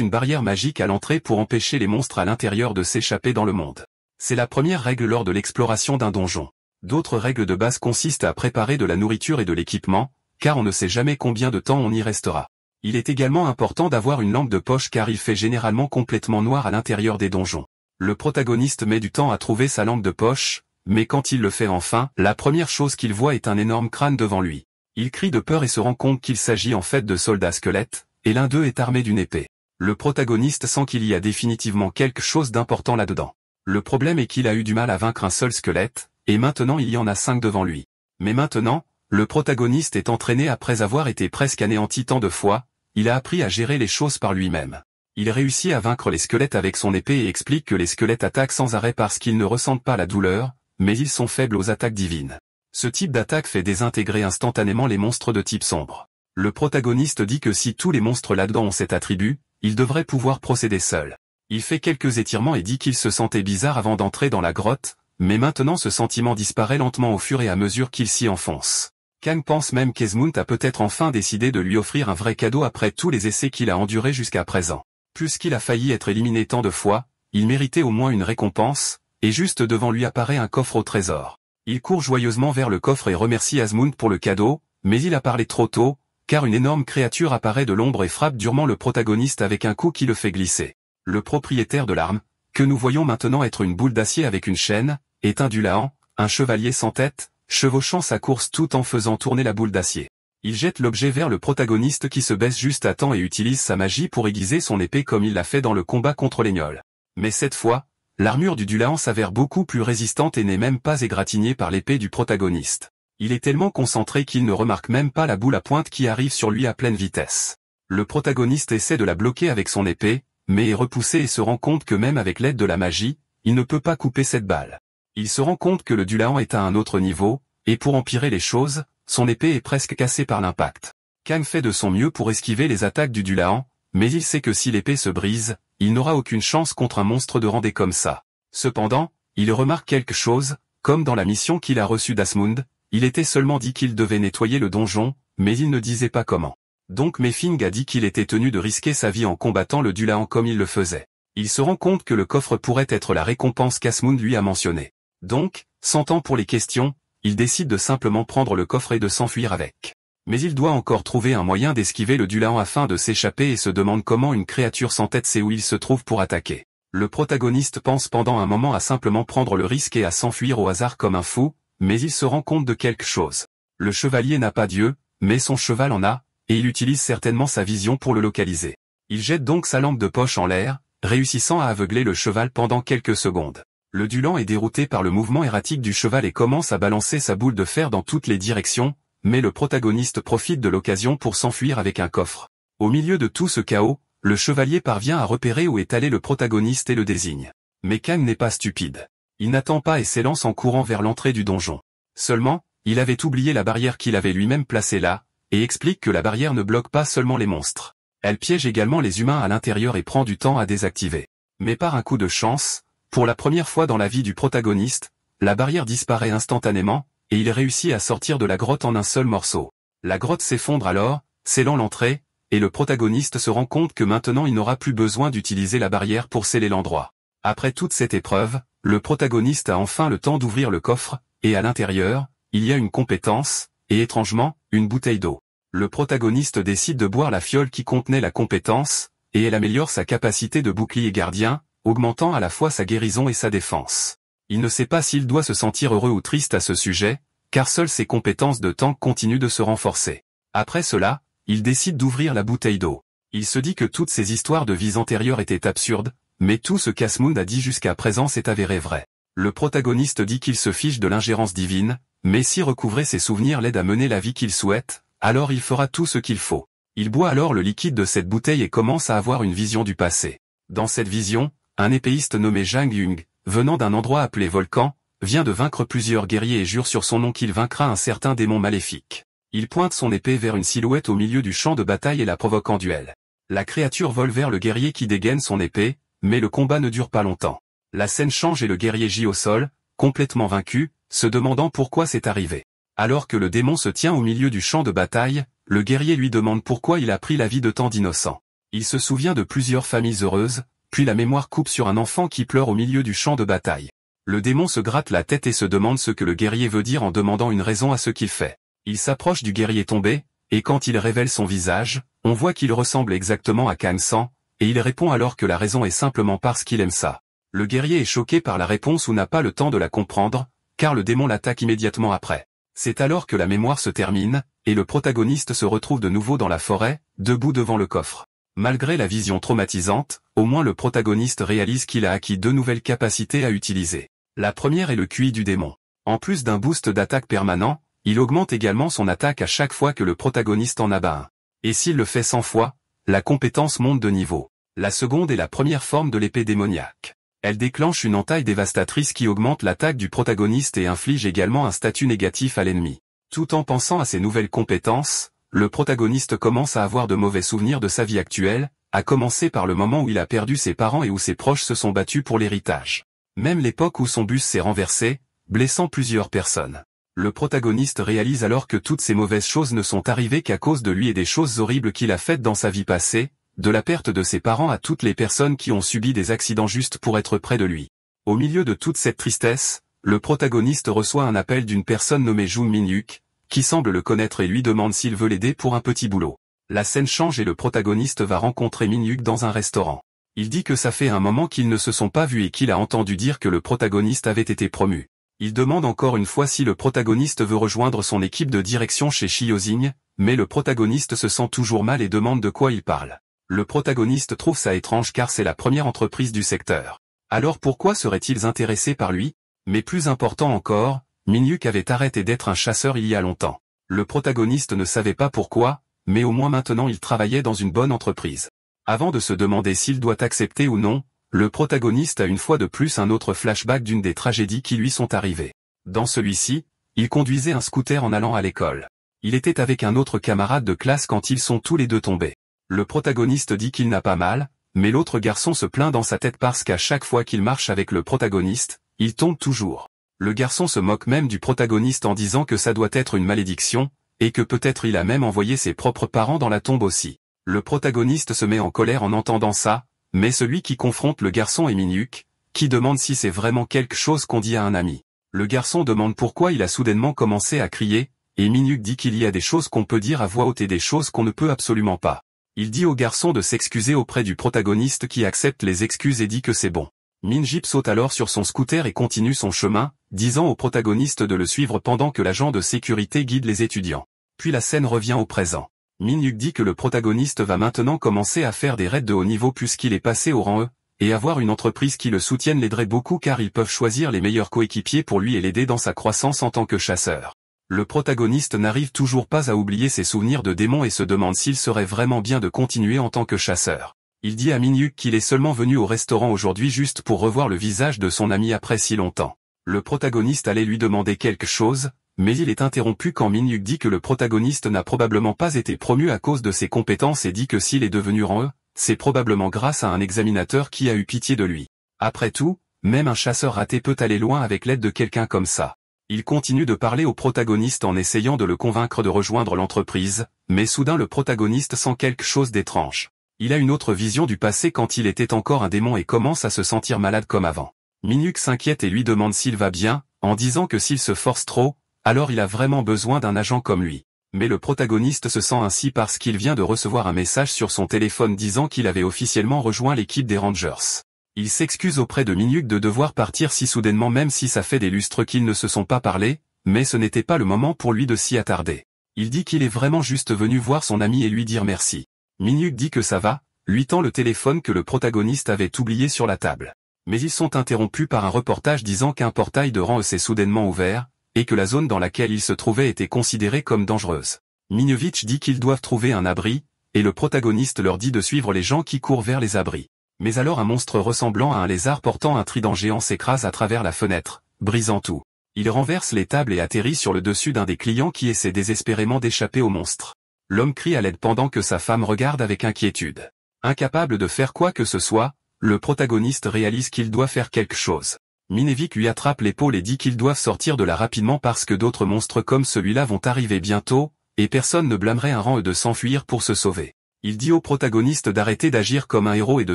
une barrière magique à l'entrée pour empêcher les monstres à l'intérieur de s'échapper dans le monde. C'est la première règle lors de l'exploration d'un donjon. D'autres règles de base consistent à préparer de la nourriture et de l'équipement, car on ne sait jamais combien de temps on y restera. Il est également important d'avoir une lampe de poche car il fait généralement complètement noir à l'intérieur des donjons. Le protagoniste met du temps à trouver sa lampe de poche, mais quand il le fait enfin, la première chose qu'il voit est un énorme crâne devant lui. Il crie de peur et se rend compte qu'il s'agit en fait de soldats squelettes, et l'un d'eux est armé d'une épée. Le protagoniste sent qu'il y a définitivement quelque chose d'important là-dedans. Le problème est qu'il a eu du mal à vaincre un seul squelette, et maintenant il y en a 5 devant lui. Mais maintenant, le protagoniste est entraîné après avoir été presque anéanti tant de fois, il a appris à gérer les choses par lui-même. Il réussit à vaincre les squelettes avec son épée et explique que les squelettes attaquent sans arrêt parce qu'ils ne ressentent pas la douleur, mais ils sont faibles aux attaques divines. Ce type d'attaque fait désintégrer instantanément les monstres de type sombre. Le protagoniste dit que si tous les monstres là-dedans ont cet attribut, il devrait pouvoir procéder seul. Il fait quelques étirements et dit qu'il se sentait bizarre avant d'entrer dans la grotte, mais maintenant ce sentiment disparaît lentement au fur et à mesure qu'il s'y enfonce. Kang pense même qu'Asmund a peut-être enfin décidé de lui offrir un vrai cadeau après tous les essais qu'il a endurés jusqu'à présent. Puisqu'il a failli être éliminé tant de fois, il méritait au moins une récompense, et juste devant lui apparaît un coffre au trésor. Il court joyeusement vers le coffre et remercie Asmund pour le cadeau, mais il a parlé trop tôt, car une énorme créature apparaît de l'ombre et frappe durement le protagoniste avec un coup qui le fait glisser. Le propriétaire de l'arme, que nous voyons maintenant être une boule d'acier avec une chaîne, est un Dulahan, un chevalier sans tête, chevauchant sa course tout en faisant tourner la boule d'acier. Il jette l'objet vers le protagoniste qui se baisse juste à temps et utilise sa magie pour aiguiser son épée comme il l'a fait dans le combat contre les gnolls. Mais cette fois, l'armure du Dulahan s'avère beaucoup plus résistante et n'est même pas égratignée par l'épée du protagoniste. Il est tellement concentré qu'il ne remarque même pas la boule à pointe qui arrive sur lui à pleine vitesse. Le protagoniste essaie de la bloquer avec son épée, mais est repoussé et se rend compte que même avec l'aide de la magie, il ne peut pas couper cette balle. Il se rend compte que le Dulahan est à un autre niveau, et pour empirer les choses, son épée est presque cassée par l'impact. Kang fait de son mieux pour esquiver les attaques du Dulahan, mais il sait que si l'épée se brise, il n'aura aucune chance contre un monstre de rendez comme ça. Cependant, il remarque quelque chose, comme dans la mission qu'il a reçue d'Asmund, il était seulement dit qu'il devait nettoyer le donjon, mais il ne disait pas comment. Donc Mefing a dit qu'il était tenu de risquer sa vie en combattant le Dulahan comme il le faisait. Il se rend compte que le coffre pourrait être la récompense qu'Asmund lui a mentionnée. Donc, sans temps pour les questions, il décide de simplement prendre le coffre et de s'enfuir avec. Mais il doit encore trouver un moyen d'esquiver le Dulahan afin de s'échapper et se demande comment une créature sans tête sait où il se trouve pour attaquer. Le protagoniste pense pendant un moment à simplement prendre le risque et à s'enfuir au hasard comme un fou, mais il se rend compte de quelque chose. Le chevalier n'a pas d'yeux, mais son cheval en a, et il utilise certainement sa vision pour le localiser. Il jette donc sa lampe de poche en l'air, réussissant à aveugler le cheval pendant quelques secondes. Le Dulahan est dérouté par le mouvement erratique du cheval et commence à balancer sa boule de fer dans toutes les directions, mais le protagoniste profite de l'occasion pour s'enfuir avec un coffre. Au milieu de tout ce chaos, le chevalier parvient à repérer où est allé le protagoniste et le désigne. Mais Kang n'est pas stupide. Il n'attend pas et s'élance en courant vers l'entrée du donjon. Seulement, il avait oublié la barrière qu'il avait lui-même placée là, et explique que la barrière ne bloque pas seulement les monstres. Elle piège également les humains à l'intérieur et prend du temps à désactiver. Mais par un coup de chance, pour la première fois dans la vie du protagoniste, la barrière disparaît instantanément, et il réussit à sortir de la grotte en un seul morceau. La grotte s'effondre alors, scellant l'entrée, et le protagoniste se rend compte que maintenant il n'aura plus besoin d'utiliser la barrière pour sceller l'endroit. Après toute cette épreuve, le protagoniste a enfin le temps d'ouvrir le coffre, et à l'intérieur, il y a une compétence, et étrangement, une bouteille d'eau. Le protagoniste décide de boire la fiole qui contenait la compétence, et elle améliore sa capacité de bouclier gardien, augmentant à la fois sa guérison et sa défense. Il ne sait pas s'il doit se sentir heureux ou triste à ce sujet, car seules ses compétences de tank continuent de se renforcer. Après cela, il décide d'ouvrir la bouteille d'eau. Il se dit que toutes ces histoires de vies antérieures étaient absurdes, mais tout ce qu'Asmund a dit jusqu'à présent s'est avéré vrai. Le protagoniste dit qu'il se fiche de l'ingérence divine, mais si recouvrer ses souvenirs l'aide à mener la vie qu'il souhaite, alors il fera tout ce qu'il faut. Il boit alors le liquide de cette bouteille et commence à avoir une vision du passé. Dans cette vision, un épéiste nommé Zhang Yung, venant d'un endroit appelé Volcan, vient de vaincre plusieurs guerriers et jure sur son nom qu'il vaincra un certain démon maléfique. Il pointe son épée vers une silhouette au milieu du champ de bataille et la provoque en duel. La créature vole vers le guerrier qui dégaine son épée, mais le combat ne dure pas longtemps. La scène change et le guerrier gît au sol, complètement vaincu, se demandant pourquoi c'est arrivé. Alors que le démon se tient au milieu du champ de bataille, le guerrier lui demande pourquoi il a pris la vie de tant d'innocents. Il se souvient de plusieurs familles heureuses, puis la mémoire coupe sur un enfant qui pleure au milieu du champ de bataille. Le démon se gratte la tête et se demande ce que le guerrier veut dire en demandant une raison à ce qu'il fait. Il s'approche du guerrier tombé, et quand il révèle son visage, on voit qu'il ressemble exactement à Kang San, et il répond alors que la raison est simplement parce qu'il aime ça. Le guerrier est choqué par la réponse ou n'a pas le temps de la comprendre, car le démon l'attaque immédiatement après. C'est alors que la mémoire se termine, et le protagoniste se retrouve de nouveau dans la forêt, debout devant le coffre. Malgré la vision traumatisante, au moins le protagoniste réalise qu'il a acquis deux nouvelles capacités à utiliser. La première est le QI du démon. En plus d'un boost d'attaque permanent, il augmente également son attaque à chaque fois que le protagoniste en abat un. Et s'il le fait 100 fois, la compétence monte de niveau. La seconde est la première forme de l'épée démoniaque. Elle déclenche une entaille dévastatrice qui augmente l'attaque du protagoniste et inflige également un statut négatif à l'ennemi. Tout en pensant à ses nouvelles compétences, le protagoniste commence à avoir de mauvais souvenirs de sa vie actuelle, à commencer par le moment où il a perdu ses parents et où ses proches se sont battus pour l'héritage. Même l'époque où son bus s'est renversé, blessant plusieurs personnes. Le protagoniste réalise alors que toutes ces mauvaises choses ne sont arrivées qu'à cause de lui et des choses horribles qu'il a faites dans sa vie passée, de la perte de ses parents à toutes les personnes qui ont subi des accidents juste pour être près de lui. Au milieu de toute cette tristesse, le protagoniste reçoit un appel d'une personne nommée Jung Min-hyuk, qui semble le connaître et lui demande s'il veut l'aider pour un petit boulot. La scène change et le protagoniste va rencontrer Min-hyuk dans un restaurant. Il dit que ça fait un moment qu'ils ne se sont pas vus et qu'il a entendu dire que le protagoniste avait été promu. Il demande encore une fois si le protagoniste veut rejoindre son équipe de direction chez Shiozing, mais le protagoniste se sent toujours mal et demande de quoi il parle. Le protagoniste trouve ça étrange car c'est la première entreprise du secteur. Alors pourquoi seraient-ils intéressés par lui? Mais plus important encore, Min-hyuk avait arrêté d'être un chasseur il y a longtemps. Le protagoniste ne savait pas pourquoi, mais au moins maintenant il travaillait dans une bonne entreprise. Avant de se demander s'il doit accepter ou non, le protagoniste a une fois de plus un autre flashback d'une des tragédies qui lui sont arrivées. Dans celui-ci, il conduisait un scooter en allant à l'école. Il était avec un autre camarade de classe quand ils sont tous les deux tombés. Le protagoniste dit qu'il n'a pas mal, mais l'autre garçon se plaint dans sa tête parce qu'à chaque fois qu'il marche avec le protagoniste, il tombe toujours. Le garçon se moque même du protagoniste en disant que ça doit être une malédiction, et que peut-être il a même envoyé ses propres parents dans la tombe aussi. Le protagoniste se met en colère en entendant ça, mais celui qui confronte le garçon est Min-hyuk, qui demande si c'est vraiment quelque chose qu'on dit à un ami. Le garçon demande pourquoi il a soudainement commencé à crier, et Min-hyuk dit qu'il y a des choses qu'on peut dire à voix haute et des choses qu'on ne peut absolument pas. Il dit au garçon de s'excuser auprès du protagoniste qui accepte les excuses et dit que c'est bon. Min-hyuk saute alors sur son scooter et continue son chemin, disant au protagoniste de le suivre pendant que l'agent de sécurité guide les étudiants. Puis la scène revient au présent. Min-hyuk dit que le protagoniste va maintenant commencer à faire des raids de haut niveau puisqu'il est passé au rang E, et avoir une entreprise qui le soutienne l'aiderait beaucoup car ils peuvent choisir les meilleurs coéquipiers pour lui et l'aider dans sa croissance en tant que chasseur. Le protagoniste n'arrive toujours pas à oublier ses souvenirs de démons et se demande s'il serait vraiment bien de continuer en tant que chasseur. Il dit à Min-hyuk qu'il est seulement venu au restaurant aujourd'hui juste pour revoir le visage de son ami après si longtemps. Le protagoniste allait lui demander quelque chose, mais il est interrompu quand Min-hyuk dit que le protagoniste n'a probablement pas été promu à cause de ses compétences et dit que s'il est devenu rang E, c'est probablement grâce à un examinateur qui a eu pitié de lui. Après tout, même un chasseur raté peut aller loin avec l'aide de quelqu'un comme ça. Il continue de parler au protagoniste en essayant de le convaincre de rejoindre l'entreprise, mais soudain le protagoniste sent quelque chose d'étrange. Il a une autre vision du passé quand il était encore un démon et commence à se sentir malade comme avant. Min-hyuk s'inquiète et lui demande s'il va bien, en disant que s'il se force trop, alors il a vraiment besoin d'un agent comme lui. Mais le protagoniste se sent ainsi parce qu'il vient de recevoir un message sur son téléphone disant qu'il avait officiellement rejoint l'équipe des Rangers. Il s'excuse auprès de Min-hyuk de devoir partir si soudainement même si ça fait des lustres qu'ils ne se sont pas parlé, mais ce n'était pas le moment pour lui de s'y attarder. Il dit qu'il est vraiment juste venu voir son ami et lui dire merci. Min-hyuk dit que ça va, lui tend le téléphone que le protagoniste avait oublié sur la table. Mais ils sont interrompus par un reportage disant qu'un portail de rang s'est soudainement ouvert, et que la zone dans laquelle il se trouvait était considérée comme dangereuse. Min-hyuk dit qu'ils doivent trouver un abri, et le protagoniste leur dit de suivre les gens qui courent vers les abris. Mais alors un monstre ressemblant à un lézard portant un trident géant s'écrase à travers la fenêtre, brisant tout. Il renverse les tables et atterrit sur le dessus d'un des clients qui essaie désespérément d'échapper au monstre. L'homme crie à l'aide pendant que sa femme regarde avec inquiétude. Incapable de faire quoi que ce soit, le protagoniste réalise qu'il doit faire quelque chose. Min-hyuk lui attrape l'épaule et dit qu'ils doivent sortir de là rapidement parce que d'autres monstres comme celui-là vont arriver bientôt, et personne ne blâmerait un rang E de s'enfuir pour se sauver. Il dit au protagoniste d'arrêter d'agir comme un héros et de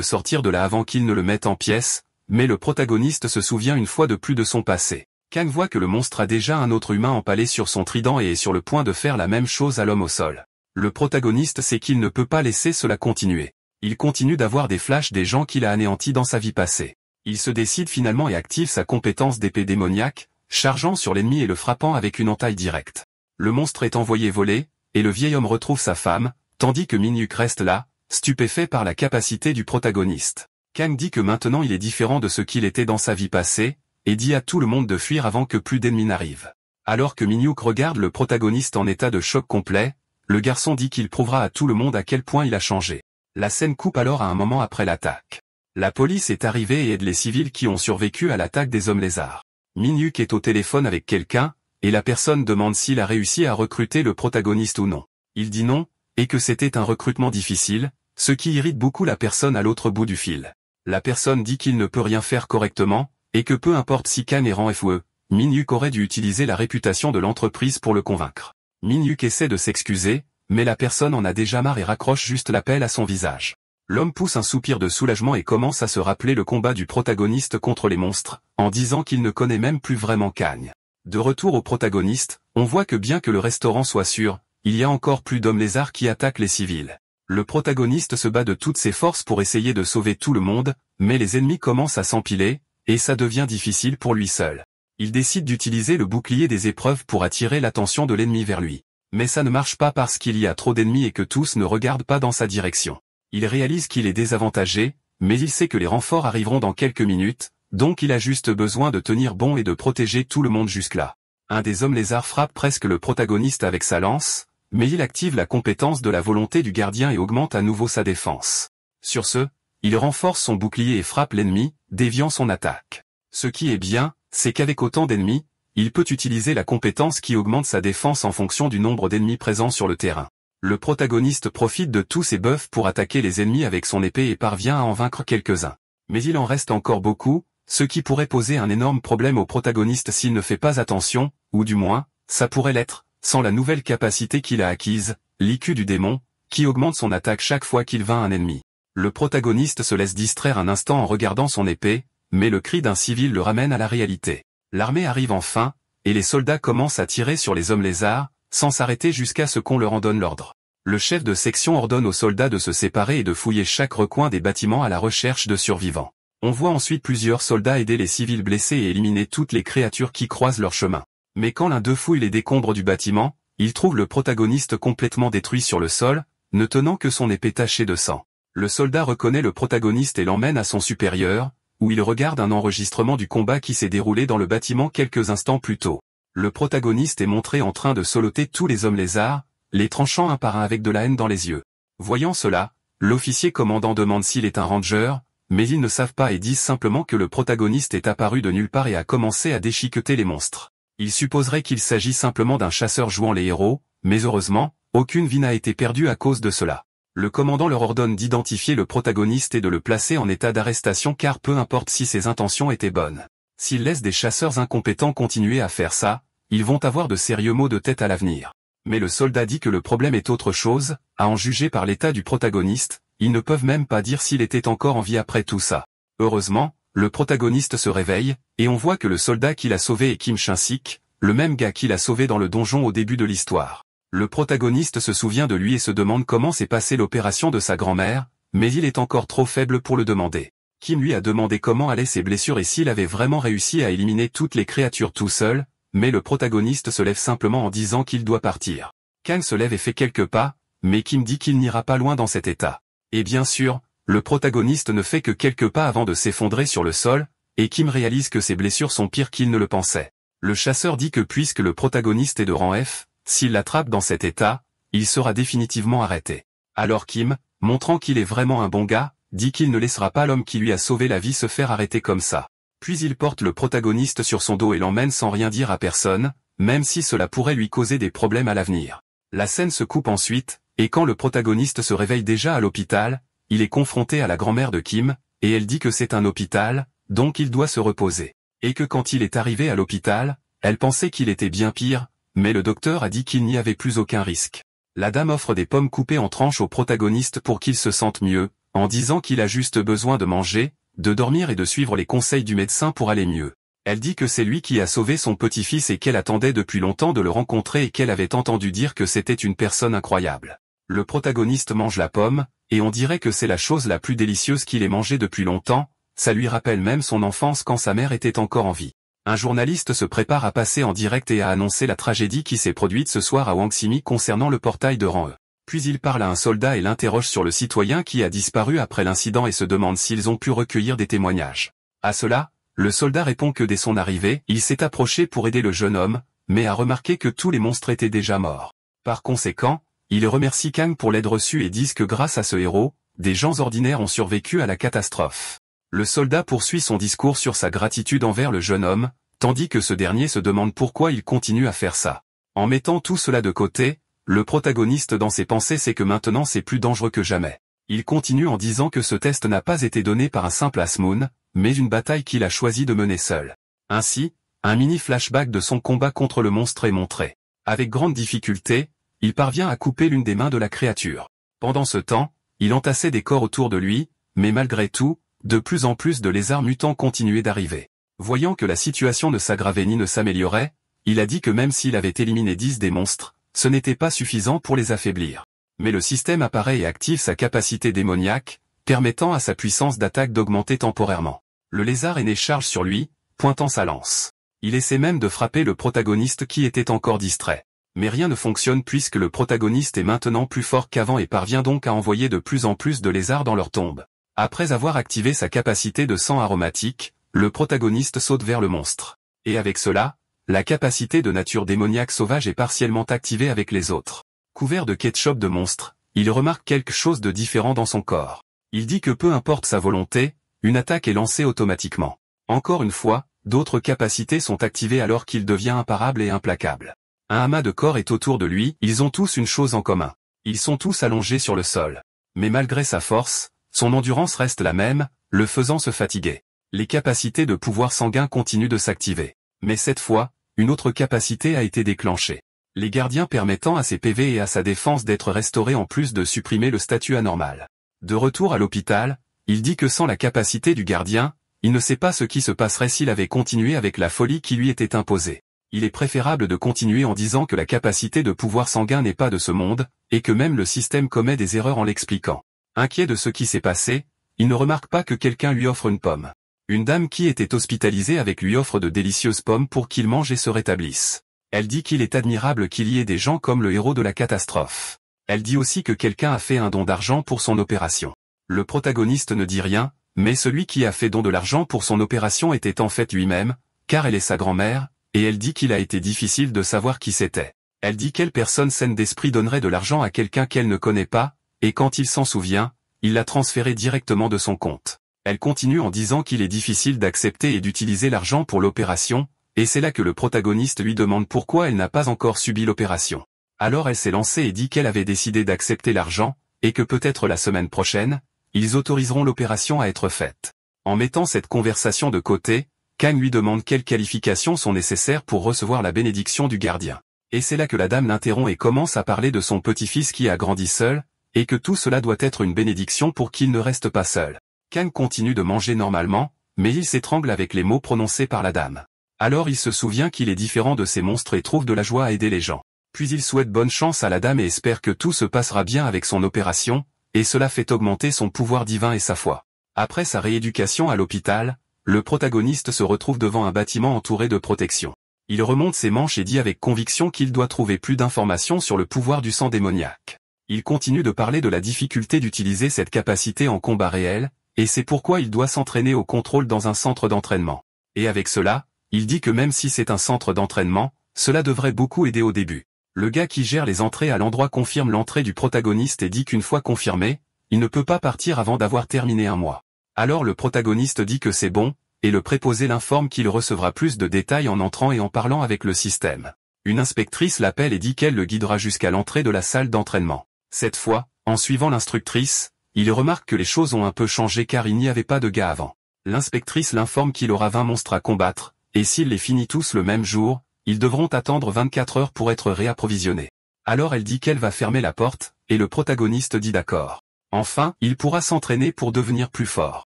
sortir de là avant qu'il ne le mette en pièces, mais le protagoniste se souvient une fois de plus de son passé. Kang voit que le monstre a déjà un autre humain empalé sur son trident et est sur le point de faire la même chose à l'homme au sol. Le protagoniste sait qu'il ne peut pas laisser cela continuer. Il continue d'avoir des flashs des gens qu'il a anéantis dans sa vie passée. Il se décide finalement et active sa compétence d'épée démoniaque, chargeant sur l'ennemi et le frappant avec une entaille directe. Le monstre est envoyé voler, et le vieil homme retrouve sa femme, tandis que Min-hyuk reste là, stupéfait par la capacité du protagoniste. Kang dit que maintenant il est différent de ce qu'il était dans sa vie passée, et dit à tout le monde de fuir avant que plus d'ennemis n'arrivent. Alors que Min-hyuk regarde le protagoniste en état de choc complet, le garçon dit qu'il prouvera à tout le monde à quel point il a changé. La scène coupe alors à un moment après l'attaque. La police est arrivée et aide les civils qui ont survécu à l'attaque des hommes lézards. Min-hyuk est au téléphone avec quelqu'un, et la personne demande s'il a réussi à recruter le protagoniste ou non. Il dit non, et que c'était un recrutement difficile, ce qui irrite beaucoup la personne à l'autre bout du fil. La personne dit qu'il ne peut rien faire correctement, et que peu importe si Kang est rang FE, Min-hyuk aurait dû utiliser la réputation de l'entreprise pour le convaincre. Min-hyuk essaie de s'excuser, mais la personne en a déjà marre et raccroche juste l'appel à son visage. L'homme pousse un soupir de soulagement et commence à se rappeler le combat du protagoniste contre les monstres, en disant qu'il ne connaît même plus vraiment Kang. De retour au protagoniste, on voit que bien que le restaurant soit sûr, il y a encore plus d'hommes lézards qui attaquent les civils. Le protagoniste se bat de toutes ses forces pour essayer de sauver tout le monde, mais les ennemis commencent à s'empiler, et ça devient difficile pour lui seul. Il décide d'utiliser le bouclier des épreuves pour attirer l'attention de l'ennemi vers lui. Mais ça ne marche pas parce qu'il y a trop d'ennemis et que tous ne regardent pas dans sa direction. Il réalise qu'il est désavantagé, mais il sait que les renforts arriveront dans quelques minutes, donc il a juste besoin de tenir bon et de protéger tout le monde jusque-là. Un des hommes lézards frappe presque le protagoniste avec sa lance, mais il active la compétence de la volonté du gardien et augmente à nouveau sa défense. Sur ce, il renforce son bouclier et frappe l'ennemi, déviant son attaque. Ce qui est bien, c'est qu'avec autant d'ennemis, il peut utiliser la compétence qui augmente sa défense en fonction du nombre d'ennemis présents sur le terrain. Le protagoniste profite de tous ces buffs pour attaquer les ennemis avec son épée et parvient à en vaincre quelques-uns. Mais il en reste encore beaucoup, ce qui pourrait poser un énorme problème au protagoniste s'il ne fait pas attention, ou du moins, ça pourrait l'être, sans la nouvelle capacité qu'il a acquise, l'IQ du démon, qui augmente son attaque chaque fois qu'il vainc un ennemi. Le protagoniste se laisse distraire un instant en regardant son épée, mais le cri d'un civil le ramène à la réalité. L'armée arrive enfin, et les soldats commencent à tirer sur les hommes lézards, sans s'arrêter jusqu'à ce qu'on leur en donne l'ordre. Le chef de section ordonne aux soldats de se séparer et de fouiller chaque recoin des bâtiments à la recherche de survivants. On voit ensuite plusieurs soldats aider les civils blessés et éliminer toutes les créatures qui croisent leur chemin. Mais quand l'un d'eux fouille les décombres du bâtiment, il trouve le protagoniste complètement détruit sur le sol, ne tenant que son épée tachée de sang. Le soldat reconnaît le protagoniste et l'emmène à son supérieur, où il regarde un enregistrement du combat qui s'est déroulé dans le bâtiment quelques instants plus tôt. Le protagoniste est montré en train de soloter tous les hommes lézards, les tranchant un par un avec de la haine dans les yeux. Voyant cela, l'officier commandant demande s'il est un ranger, mais ils ne savent pas et disent simplement que le protagoniste est apparu de nulle part et a commencé à déchiqueter les monstres. Ils supposeraient qu'il s'agit simplement d'un chasseur jouant les héros, mais heureusement, aucune vie n'a été perdue à cause de cela. Le commandant leur ordonne d'identifier le protagoniste et de le placer en état d'arrestation car peu importe si ses intentions étaient bonnes. S'ils laissent des chasseurs incompétents continuer à faire ça, ils vont avoir de sérieux maux de tête à l'avenir. Mais le soldat dit que le problème est autre chose, à en juger par l'état du protagoniste, ils ne peuvent même pas dire s'il était encore en vie après tout ça. Heureusement, le protagoniste se réveille, et on voit que le soldat qui l'a sauvé est Kim Shin-sik, le même gars qui l'a sauvé dans le donjon au début de l'histoire. Le protagoniste se souvient de lui et se demande comment s'est passée l'opération de sa grand-mère, mais il est encore trop faible pour le demander. Kim lui a demandé comment allaient ses blessures et s'il avait vraiment réussi à éliminer toutes les créatures tout seul, mais le protagoniste se lève simplement en disant qu'il doit partir. Kang se lève et fait quelques pas, mais Kim dit qu'il n'ira pas loin dans cet état. Et bien sûr, le protagoniste ne fait que quelques pas avant de s'effondrer sur le sol, et Kim réalise que ses blessures sont pires qu'il ne le pensait. Le chasseur dit que puisque le protagoniste est de rang F, s'il l'attrape dans cet état, il sera définitivement arrêté. Alors Kim, montrant qu'il est vraiment un bon gars, dit qu'il ne laissera pas l'homme qui lui a sauvé la vie se faire arrêter comme ça. Puis il porte le protagoniste sur son dos et l'emmène sans rien dire à personne, même si cela pourrait lui causer des problèmes à l'avenir. La scène se coupe ensuite, et quand le protagoniste se réveille déjà à l'hôpital, il est confronté à la grand-mère de Kim, et elle dit que c'est un hôpital, donc il doit se reposer. Et que quand il est arrivé à l'hôpital, elle pensait qu'il était bien pire, mais le docteur a dit qu'il n'y avait plus aucun risque. La dame offre des pommes coupées en tranches au protagoniste pour qu'il se sente mieux, en disant qu'il a juste besoin de manger, de dormir et de suivre les conseils du médecin pour aller mieux. Elle dit que c'est lui qui a sauvé son petit-fils et qu'elle attendait depuis longtemps de le rencontrer et qu'elle avait entendu dire que c'était une personne incroyable. Le protagoniste mange la pomme, et on dirait que c'est la chose la plus délicieuse qu'il ait mangée depuis longtemps, ça lui rappelle même son enfance quand sa mère était encore en vie. Un journaliste se prépare à passer en direct et à annoncer la tragédie qui s'est produite ce soir à Wangximi concernant le portail de rang E. Puis il parle à un soldat et l'interroge sur le citoyen qui a disparu après l'incident et se demande s'ils ont pu recueillir des témoignages. À cela, le soldat répond que dès son arrivée, il s'est approché pour aider le jeune homme, mais a remarqué que tous les monstres étaient déjà morts. Par conséquent, il remercie Kang pour l'aide reçue et dit que grâce à ce héros, des gens ordinaires ont survécu à la catastrophe. Le soldat poursuit son discours sur sa gratitude envers le jeune homme, tandis que ce dernier se demande pourquoi il continue à faire ça. En mettant tout cela de côté, le protagoniste dans ses pensées sait que maintenant c'est plus dangereux que jamais. Il continue en disant que ce test n'a pas été donné par un simple Asmoon, mais une bataille qu'il a choisi de mener seul. Ainsi, un mini flashback de son combat contre le monstre est montré. Avec grande difficulté, il parvient à couper l'une des mains de la créature. Pendant ce temps, il entassait des corps autour de lui, mais malgré tout, de plus en plus de lézards mutants continuaient d'arriver. Voyant que la situation ne s'aggravait ni ne s'améliorait, il a dit que même s'il avait éliminé 10 des monstres, ce n'était pas suffisant pour les affaiblir. Mais le système apparaît et active sa capacité démoniaque, permettant à sa puissance d'attaque d'augmenter temporairement. Le lézard aîné charge sur lui, pointant sa lance. Il essaie même de frapper le protagoniste qui était encore distrait. Mais rien ne fonctionne puisque le protagoniste est maintenant plus fort qu'avant et parvient donc à envoyer de plus en plus de lézards dans leur tombe. Après avoir activé sa capacité de sang aromatique, le protagoniste saute vers le monstre. Et avec cela, la capacité de nature démoniaque sauvage est partiellement activée avec les autres. Couvert de ketchup de monstre, il remarque quelque chose de différent dans son corps. Il dit que peu importe sa volonté, une attaque est lancée automatiquement. Encore une fois, d'autres capacités sont activées alors qu'il devient imparable et implacable. Un amas de corps est autour de lui, ils ont tous une chose en commun. Ils sont tous allongés sur le sol. Mais malgré sa force, son endurance reste la même, le faisant se fatiguer. Les capacités de pouvoir sanguin continuent de s'activer. Mais cette fois, une autre capacité a été déclenchée. Les gardiens permettant à ses PV et à sa défense d'être restaurés en plus de supprimer le statut anormal. De retour à l'hôpital, il dit que sans la capacité du gardien, il ne sait pas ce qui se passerait s'il avait continué avec la folie qui lui était imposée. Il est préférable de continuer en disant que la capacité de pouvoir sanguin n'est pas de ce monde, et que même le système commet des erreurs en l'expliquant. Inquiet de ce qui s'est passé, il ne remarque pas que quelqu'un lui offre une pomme. Une dame qui était hospitalisée avec lui offre de délicieuses pommes pour qu'il mange et se rétablisse. Elle dit qu'il est admirable qu'il y ait des gens comme le héros de la catastrophe. Elle dit aussi que quelqu'un a fait un don d'argent pour son opération. Le protagoniste ne dit rien, mais celui qui a fait don de l'argent pour son opération était en fait lui-même, car elle est sa grand-mère, et elle dit qu'il a été difficile de savoir qui c'était. Elle dit quelle personne saine d'esprit donnerait de l'argent à quelqu'un qu'elle ne connaît pas, et quand il s'en souvient, il l'a transféré directement de son compte. Elle continue en disant qu'il est difficile d'accepter et d'utiliser l'argent pour l'opération, et c'est là que le protagoniste lui demande pourquoi elle n'a pas encore subi l'opération. Alors elle s'est lancée et dit qu'elle avait décidé d'accepter l'argent, et que peut-être la semaine prochaine, ils autoriseront l'opération à être faite. En mettant cette conversation de côté, Kang lui demande quelles qualifications sont nécessaires pour recevoir la bénédiction du gardien. Et c'est là que la dame l'interrompt et commence à parler de son petit-fils qui a grandi seul, et que tout cela doit être une bénédiction pour qu'il ne reste pas seul. Kang continue de manger normalement, mais il s'étrangle avec les mots prononcés par la dame. Alors il se souvient qu'il est différent de ces monstres et trouve de la joie à aider les gens. Puis il souhaite bonne chance à la dame et espère que tout se passera bien avec son opération, et cela fait augmenter son pouvoir divin et sa foi. Après sa rééducation à l'hôpital, le protagoniste se retrouve devant un bâtiment entouré de protection. Il remonte ses manches et dit avec conviction qu'il doit trouver plus d'informations sur le pouvoir du sang démoniaque. Il continue de parler de la difficulté d'utiliser cette capacité en combat réel, et c'est pourquoi il doit s'entraîner au contrôle dans un centre d'entraînement. Et avec cela, il dit que même si c'est un centre d'entraînement, cela devrait beaucoup aider au début. Le gars qui gère les entrées à l'endroit confirme l'entrée du protagoniste et dit qu'une fois confirmé, il ne peut pas partir avant d'avoir terminé un mois. Alors le protagoniste dit que c'est bon, et le préposé l'informe qu'il recevra plus de détails en entrant et en parlant avec le système. Une inspectrice l'appelle et dit qu'elle le guidera jusqu'à l'entrée de la salle d'entraînement. Cette fois, en suivant l'instructrice, il remarque que les choses ont un peu changé car il n'y avait pas de gars avant. L'inspectrice l'informe qu'il aura 20 monstres à combattre, et s'il les finit tous le même jour, ils devront attendre 24 heures pour être réapprovisionnés. Alors elle dit qu'elle va fermer la porte, et le protagoniste dit d'accord. Enfin, il pourra s'entraîner pour devenir plus fort.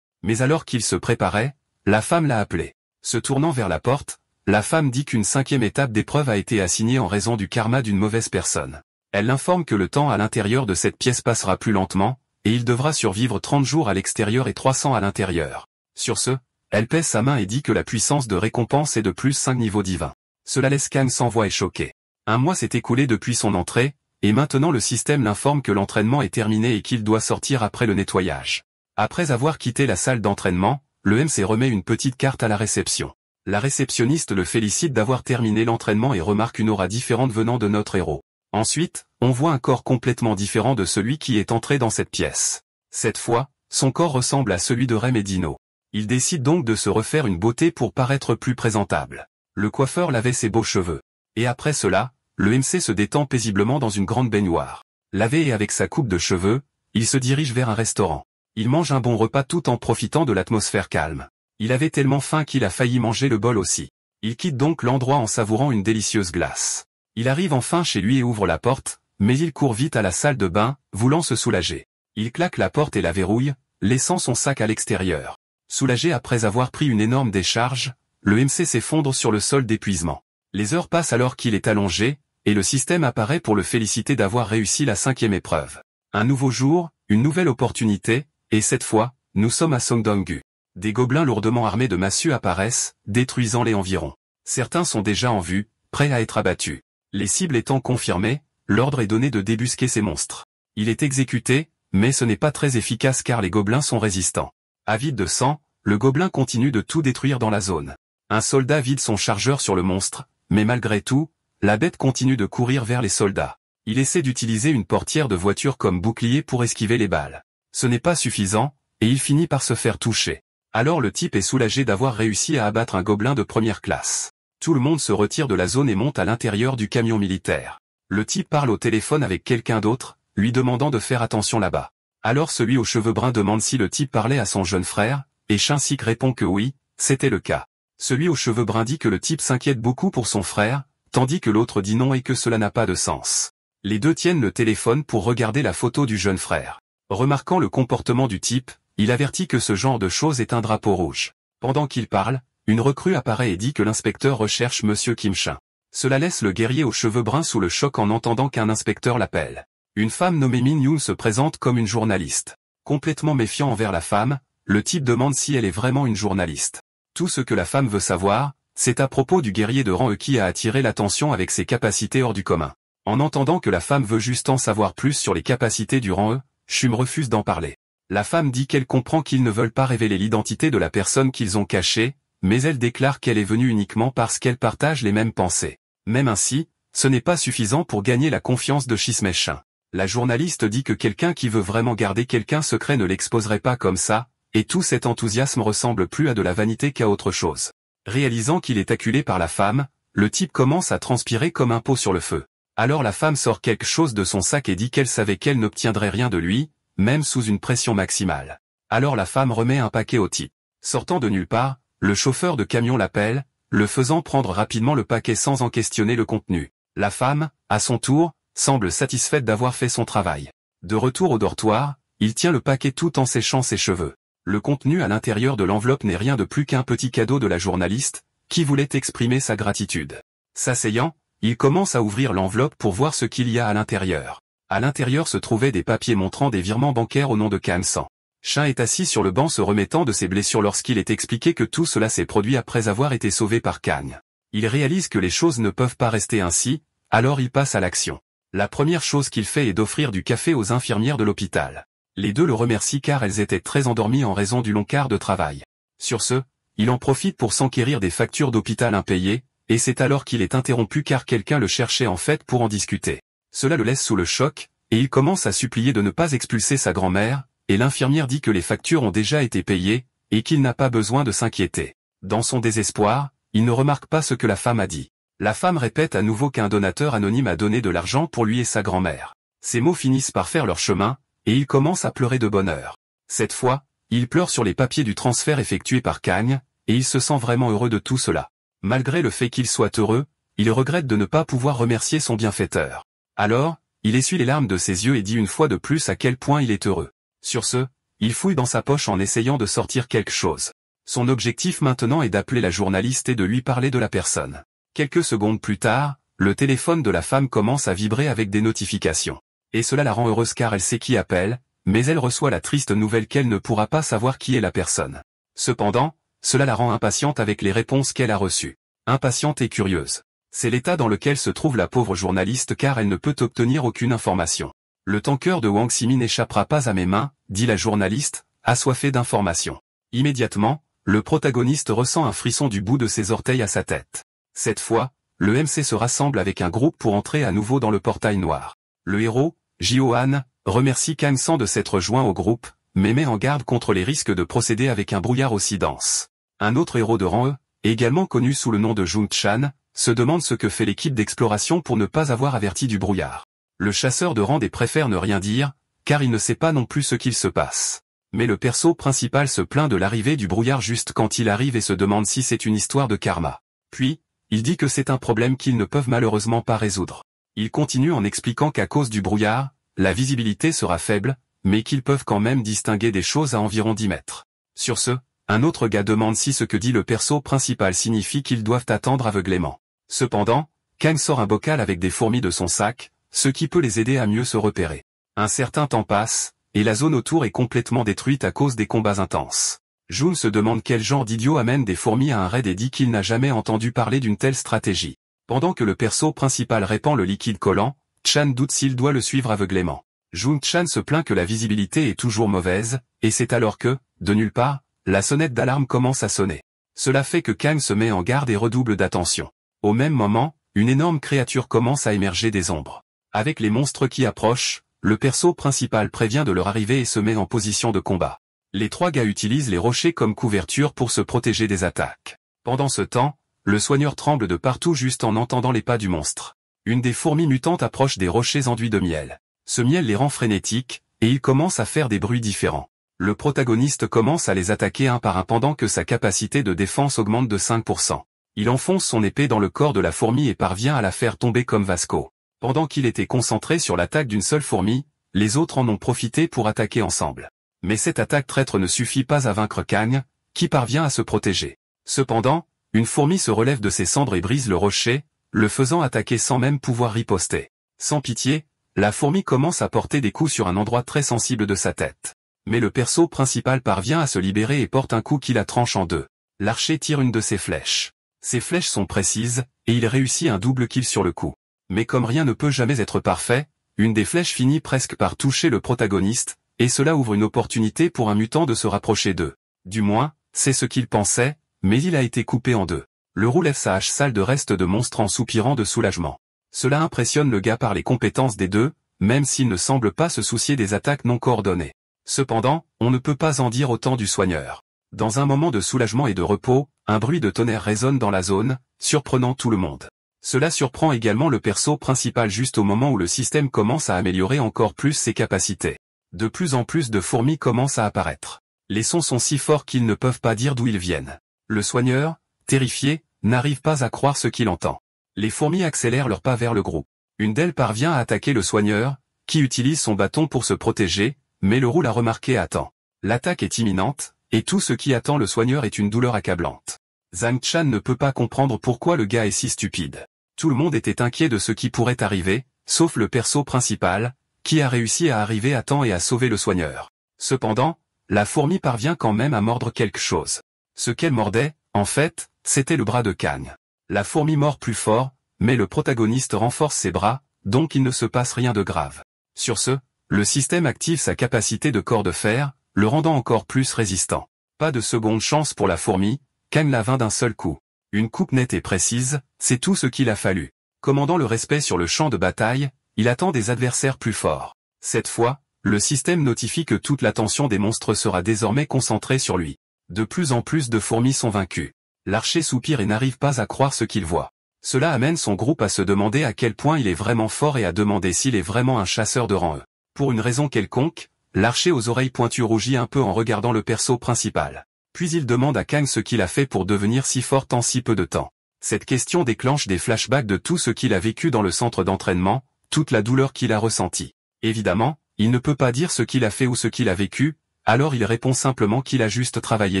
Mais alors qu'il se préparait, la femme l'a appelé. Se tournant vers la porte, la femme dit qu'une 5e étape d'épreuve a été assignée en raison du karma d'une mauvaise personne. Elle l'informe que le temps à l'intérieur de cette pièce passera plus lentement, et il devra survivre 30 jours à l'extérieur et 300 à l'intérieur. Sur ce, elle pèse sa main et dit que la puissance de récompense est de plus 5 niveaux divins. Cela laisse Kang sans voix et choqué. Un mois s'est écoulé depuis son entrée, et maintenant le système l'informe que l'entraînement est terminé et qu'il doit sortir après le nettoyage. Après avoir quitté la salle d'entraînement, le MC remet une petite carte à la réception. La réceptionniste le félicite d'avoir terminé l'entraînement et remarque une aura différente venant de notre héros. Ensuite, on voit un corps complètement différent de celui qui est entré dans cette pièce. Cette fois, son corps ressemble à celui de Rem et Dino. Il décide donc de se refaire une beauté pour paraître plus présentable. Le coiffeur lavait ses beaux cheveux. Et après cela, le MC se détend paisiblement dans une grande baignoire. Lavé et avec sa coupe de cheveux, il se dirige vers un restaurant. Il mange un bon repas tout en profitant de l'atmosphère calme. Il avait tellement faim qu'il a failli manger le bol aussi. Il quitte donc l'endroit en savourant une délicieuse glace. Il arrive enfin chez lui et ouvre la porte, mais il court vite à la salle de bain, voulant se soulager. Il claque la porte et la verrouille, laissant son sac à l'extérieur. Soulagé après avoir pris une énorme décharge, le MC s'effondre sur le sol d'épuisement. Les heures passent alors qu'il est allongé, et le système apparaît pour le féliciter d'avoir réussi la 5e épreuve. Un nouveau jour, une nouvelle opportunité, et cette fois, nous sommes à Songdong-gu. Des gobelins lourdement armés de massues apparaissent, détruisant les environs. Certains sont déjà en vue, prêts à être abattus. Les cibles étant confirmées, l'ordre est donné de débusquer ces monstres. Il est exécuté, mais ce n'est pas très efficace car les gobelins sont résistants. Avide de sang, le gobelin continue de tout détruire dans la zone. Un soldat vide son chargeur sur le monstre, mais malgré tout, la bête continue de courir vers les soldats. Il essaie d'utiliser une portière de voiture comme bouclier pour esquiver les balles. Ce n'est pas suffisant, et il finit par se faire toucher. Alors le type est soulagé d'avoir réussi à abattre un gobelin de première classe. Tout le monde se retire de la zone et monte à l'intérieur du camion militaire. Le type parle au téléphone avec quelqu'un d'autre, lui demandant de faire attention là-bas. Alors celui aux cheveux bruns demande si le type parlait à son jeune frère, et Shinsik répond que oui, c'était le cas. Celui aux cheveux bruns dit que le type s'inquiète beaucoup pour son frère, tandis que l'autre dit non et que cela n'a pas de sens. Les deux tiennent le téléphone pour regarder la photo du jeune frère. Remarquant le comportement du type, il avertit que ce genre de choses est un drapeau rouge. Pendant qu'il parle, une recrue apparaît et dit que l'inspecteur recherche Monsieur Kim Shin. Cela laisse le guerrier aux cheveux bruns sous le choc en entendant qu'un inspecteur l'appelle. Une femme nommée Min Yoon se présente comme une journaliste. Complètement méfiant envers la femme, le type demande si elle est vraiment une journaliste. Tout ce que la femme veut savoir, c'est à propos du guerrier de rang E qui a attiré l'attention avec ses capacités hors du commun. En entendant que la femme veut juste en savoir plus sur les capacités du rang E, Shum refuse d'en parler. La femme dit qu'elle comprend qu'ils ne veulent pas révéler l'identité de la personne qu'ils ont cachée, mais elle déclare qu'elle est venue uniquement parce qu'elle partage les mêmes pensées. Même ainsi, ce n'est pas suffisant pour gagner la confiance de Shin. La journaliste dit que quelqu'un qui veut vraiment garder quelqu'un secret ne l'exposerait pas comme ça, et tout cet enthousiasme ressemble plus à de la vanité qu'à autre chose. Réalisant qu'il est acculé par la femme, le type commence à transpirer comme un pot sur le feu. Alors la femme sort quelque chose de son sac et dit qu'elle savait qu'elle n'obtiendrait rien de lui, même sous une pression maximale. Alors la femme remet un paquet au type. Sortant de nulle part, le chauffeur de camion l'appelle, le faisant prendre rapidement le paquet sans en questionner le contenu. La femme, à son tour, semble satisfaite d'avoir fait son travail. De retour au dortoir, il tient le paquet tout en séchant ses cheveux. Le contenu à l'intérieur de l'enveloppe n'est rien de plus qu'un petit cadeau de la journaliste, qui voulait exprimer sa gratitude. S'asseyant, il commence à ouvrir l'enveloppe pour voir ce qu'il y a à l'intérieur. À l'intérieur se trouvaient des papiers montrant des virements bancaires au nom de Kang-san. Shin est assis sur le banc se remettant de ses blessures lorsqu'il est expliqué que tout cela s'est produit après avoir été sauvé par Kang. Il réalise que les choses ne peuvent pas rester ainsi, alors il passe à l'action. La première chose qu'il fait est d'offrir du café aux infirmières de l'hôpital. Les deux le remercient car elles étaient très endormies en raison du long quart de travail. Sur ce, il en profite pour s'enquérir des factures d'hôpital impayées, et c'est alors qu'il est interrompu car quelqu'un le cherchait en fait pour en discuter. Cela le laisse sous le choc, et il commence à supplier de ne pas expulser sa grand-mère, et l'infirmière dit que les factures ont déjà été payées, et qu'il n'a pas besoin de s'inquiéter. Dans son désespoir, il ne remarque pas ce que la femme a dit. La femme répète à nouveau qu'un donateur anonyme a donné de l'argent pour lui et sa grand-mère. Ces mots finissent par faire leur chemin, et il commence à pleurer de bonheur. Cette fois, il pleure sur les papiers du transfert effectué par Kang, et il se sent vraiment heureux de tout cela. Malgré le fait qu'il soit heureux, il regrette de ne pas pouvoir remercier son bienfaiteur. Alors, il essuie les larmes de ses yeux et dit une fois de plus à quel point il est heureux. Sur ce, il fouille dans sa poche en essayant de sortir quelque chose. Son objectif maintenant est d'appeler la journaliste et de lui parler de la personne. Quelques secondes plus tard, le téléphone de la femme commence à vibrer avec des notifications. Et cela la rend heureuse car elle sait qui appelle, mais elle reçoit la triste nouvelle qu'elle ne pourra pas savoir qui est la personne. Cependant, cela la rend impatiente avec les réponses qu'elle a reçues. Impatiente et curieuse. C'est l'état dans lequel se trouve la pauvre journaliste car elle ne peut obtenir aucune information. Le tanker de Wang Ximi n'échappera pas à mes mains, dit la journaliste, assoiffée d'informations. Immédiatement, le protagoniste ressent un frisson du bout de ses orteils à sa tête. Cette fois, le MC se rassemble avec un groupe pour entrer à nouveau dans le portail noir. Le héros, Ji-Oh-Han, remercie Kang-san de s'être joint au groupe, mais met en garde contre les risques de procéder avec un brouillard aussi dense. Un autre héros de rang E, également connu sous le nom de Jung-chan, se demande ce que fait l'équipe d'exploration pour ne pas avoir averti du brouillard. Le chasseur de rang D préfère ne rien dire, car il ne sait pas non plus ce qu'il se passe. Mais le perso principal se plaint de l'arrivée du brouillard juste quand il arrive et se demande si c'est une histoire de karma. Puis, il dit que c'est un problème qu'ils ne peuvent malheureusement pas résoudre. Il continue en expliquant qu'à cause du brouillard, la visibilité sera faible, mais qu'ils peuvent quand même distinguer des choses à environ 10 mètres. Sur ce, un autre gars demande si ce que dit le perso principal signifie qu'ils doivent attendre aveuglément. Cependant, Kang sort un bocal avec des fourmis de son sac, ce qui peut les aider à mieux se repérer. Un certain temps passe, et la zone autour est complètement détruite à cause des combats intenses. Jun se demande quel genre d'idiot amène des fourmis à un raid et dit qu'il n'a jamais entendu parler d'une telle stratégie. Pendant que le perso principal répand le liquide collant, Chan doute s'il doit le suivre aveuglément. Jun Chan se plaint que la visibilité est toujours mauvaise, et c'est alors que, de nulle part, la sonnette d'alarme commence à sonner. Cela fait que Kang se met en garde et redouble d'attention. Au même moment, une énorme créature commence à émerger des ombres. Avec les monstres qui approchent, le perso principal prévient de leur arrivée et se met en position de combat. Les trois gars utilisent les rochers comme couverture pour se protéger des attaques. Pendant ce temps, le soigneur tremble de partout juste en entendant les pas du monstre. Une des fourmis mutantes approche des rochers enduits de miel. Ce miel les rend frénétiques, et ils commencent à faire des bruits différents. Le protagoniste commence à les attaquer un par un pendant que sa capacité de défense augmente de 5%. Il enfonce son épée dans le corps de la fourmi et parvient à la faire tomber comme Vasco. Pendant qu'il était concentré sur l'attaque d'une seule fourmi, les autres en ont profité pour attaquer ensemble. Mais cette attaque traître ne suffit pas à vaincre Kang, qui parvient à se protéger. Cependant, une fourmi se relève de ses cendres et brise le rocher, le faisant attaquer sans même pouvoir riposter. Sans pitié, la fourmi commence à porter des coups sur un endroit très sensible de sa tête. Mais le perso principal parvient à se libérer et porte un coup qui la tranche en deux. L'archer tire une de ses flèches. Ses flèches sont précises, et il réussit un double kill sur le coup. Mais comme rien ne peut jamais être parfait, une des flèches finit presque par toucher le protagoniste, et cela ouvre une opportunité pour un mutant de se rapprocher d'eux. Du moins, c'est ce qu'il pensait, mais il a été coupé en deux. Le roux lève sa hache sale de reste de monstre en soupirant de soulagement. Cela impressionne le gars par les compétences des deux, même s'il ne semble pas se soucier des attaques non coordonnées. Cependant, on ne peut pas en dire autant du soigneur. Dans un moment de soulagement et de repos, un bruit de tonnerre résonne dans la zone, surprenant tout le monde. Cela surprend également le perso principal juste au moment où le système commence à améliorer encore plus ses capacités. De plus en plus de fourmis commencent à apparaître. Les sons sont si forts qu'ils ne peuvent pas dire d'où ils viennent. Le soigneur, terrifié, n'arrive pas à croire ce qu'il entend. Les fourmis accélèrent leurs pas vers le groupe. Une d'elles parvient à attaquer le soigneur, qui utilise son bâton pour se protéger, mais le roux l'a remarqué à temps. L'attaque est imminente, et tout ce qui attend le soigneur est une douleur accablante. Zhang Chan ne peut pas comprendre pourquoi le gars est si stupide. Tout le monde était inquiet de ce qui pourrait arriver, sauf le perso principal, qui a réussi à arriver à temps et à sauver le soigneur. Cependant, la fourmi parvient quand même à mordre quelque chose. Ce qu'elle mordait, en fait, c'était le bras de Kang. La fourmi mord plus fort, mais le protagoniste renforce ses bras, donc il ne se passe rien de grave. Sur ce, le système active sa capacité de corps de fer, le rendant encore plus résistant. Pas de seconde chance pour la fourmi, Kang la vainc d'un seul coup. Une coupe nette et précise, c'est tout ce qu'il a fallu. Commandant le respect sur le champ de bataille, il attend des adversaires plus forts. Cette fois, le système notifie que toute l'attention des monstres sera désormais concentrée sur lui. De plus en plus de fourmis sont vaincues. L'archer soupire et n'arrive pas à croire ce qu'il voit. Cela amène son groupe à se demander à quel point il est vraiment fort et à demander s'il est vraiment un chasseur de rang E. Pour une raison quelconque, l'archer aux oreilles pointues rougit un peu en regardant le perso principal. Puis il demande à Kang ce qu'il a fait pour devenir si fort en si peu de temps. Cette question déclenche des flashbacks de tout ce qu'il a vécu dans le centre d'entraînement, toute la douleur qu'il a ressentie. Évidemment, il ne peut pas dire ce qu'il a fait ou ce qu'il a vécu, alors il répond simplement qu'il a juste travaillé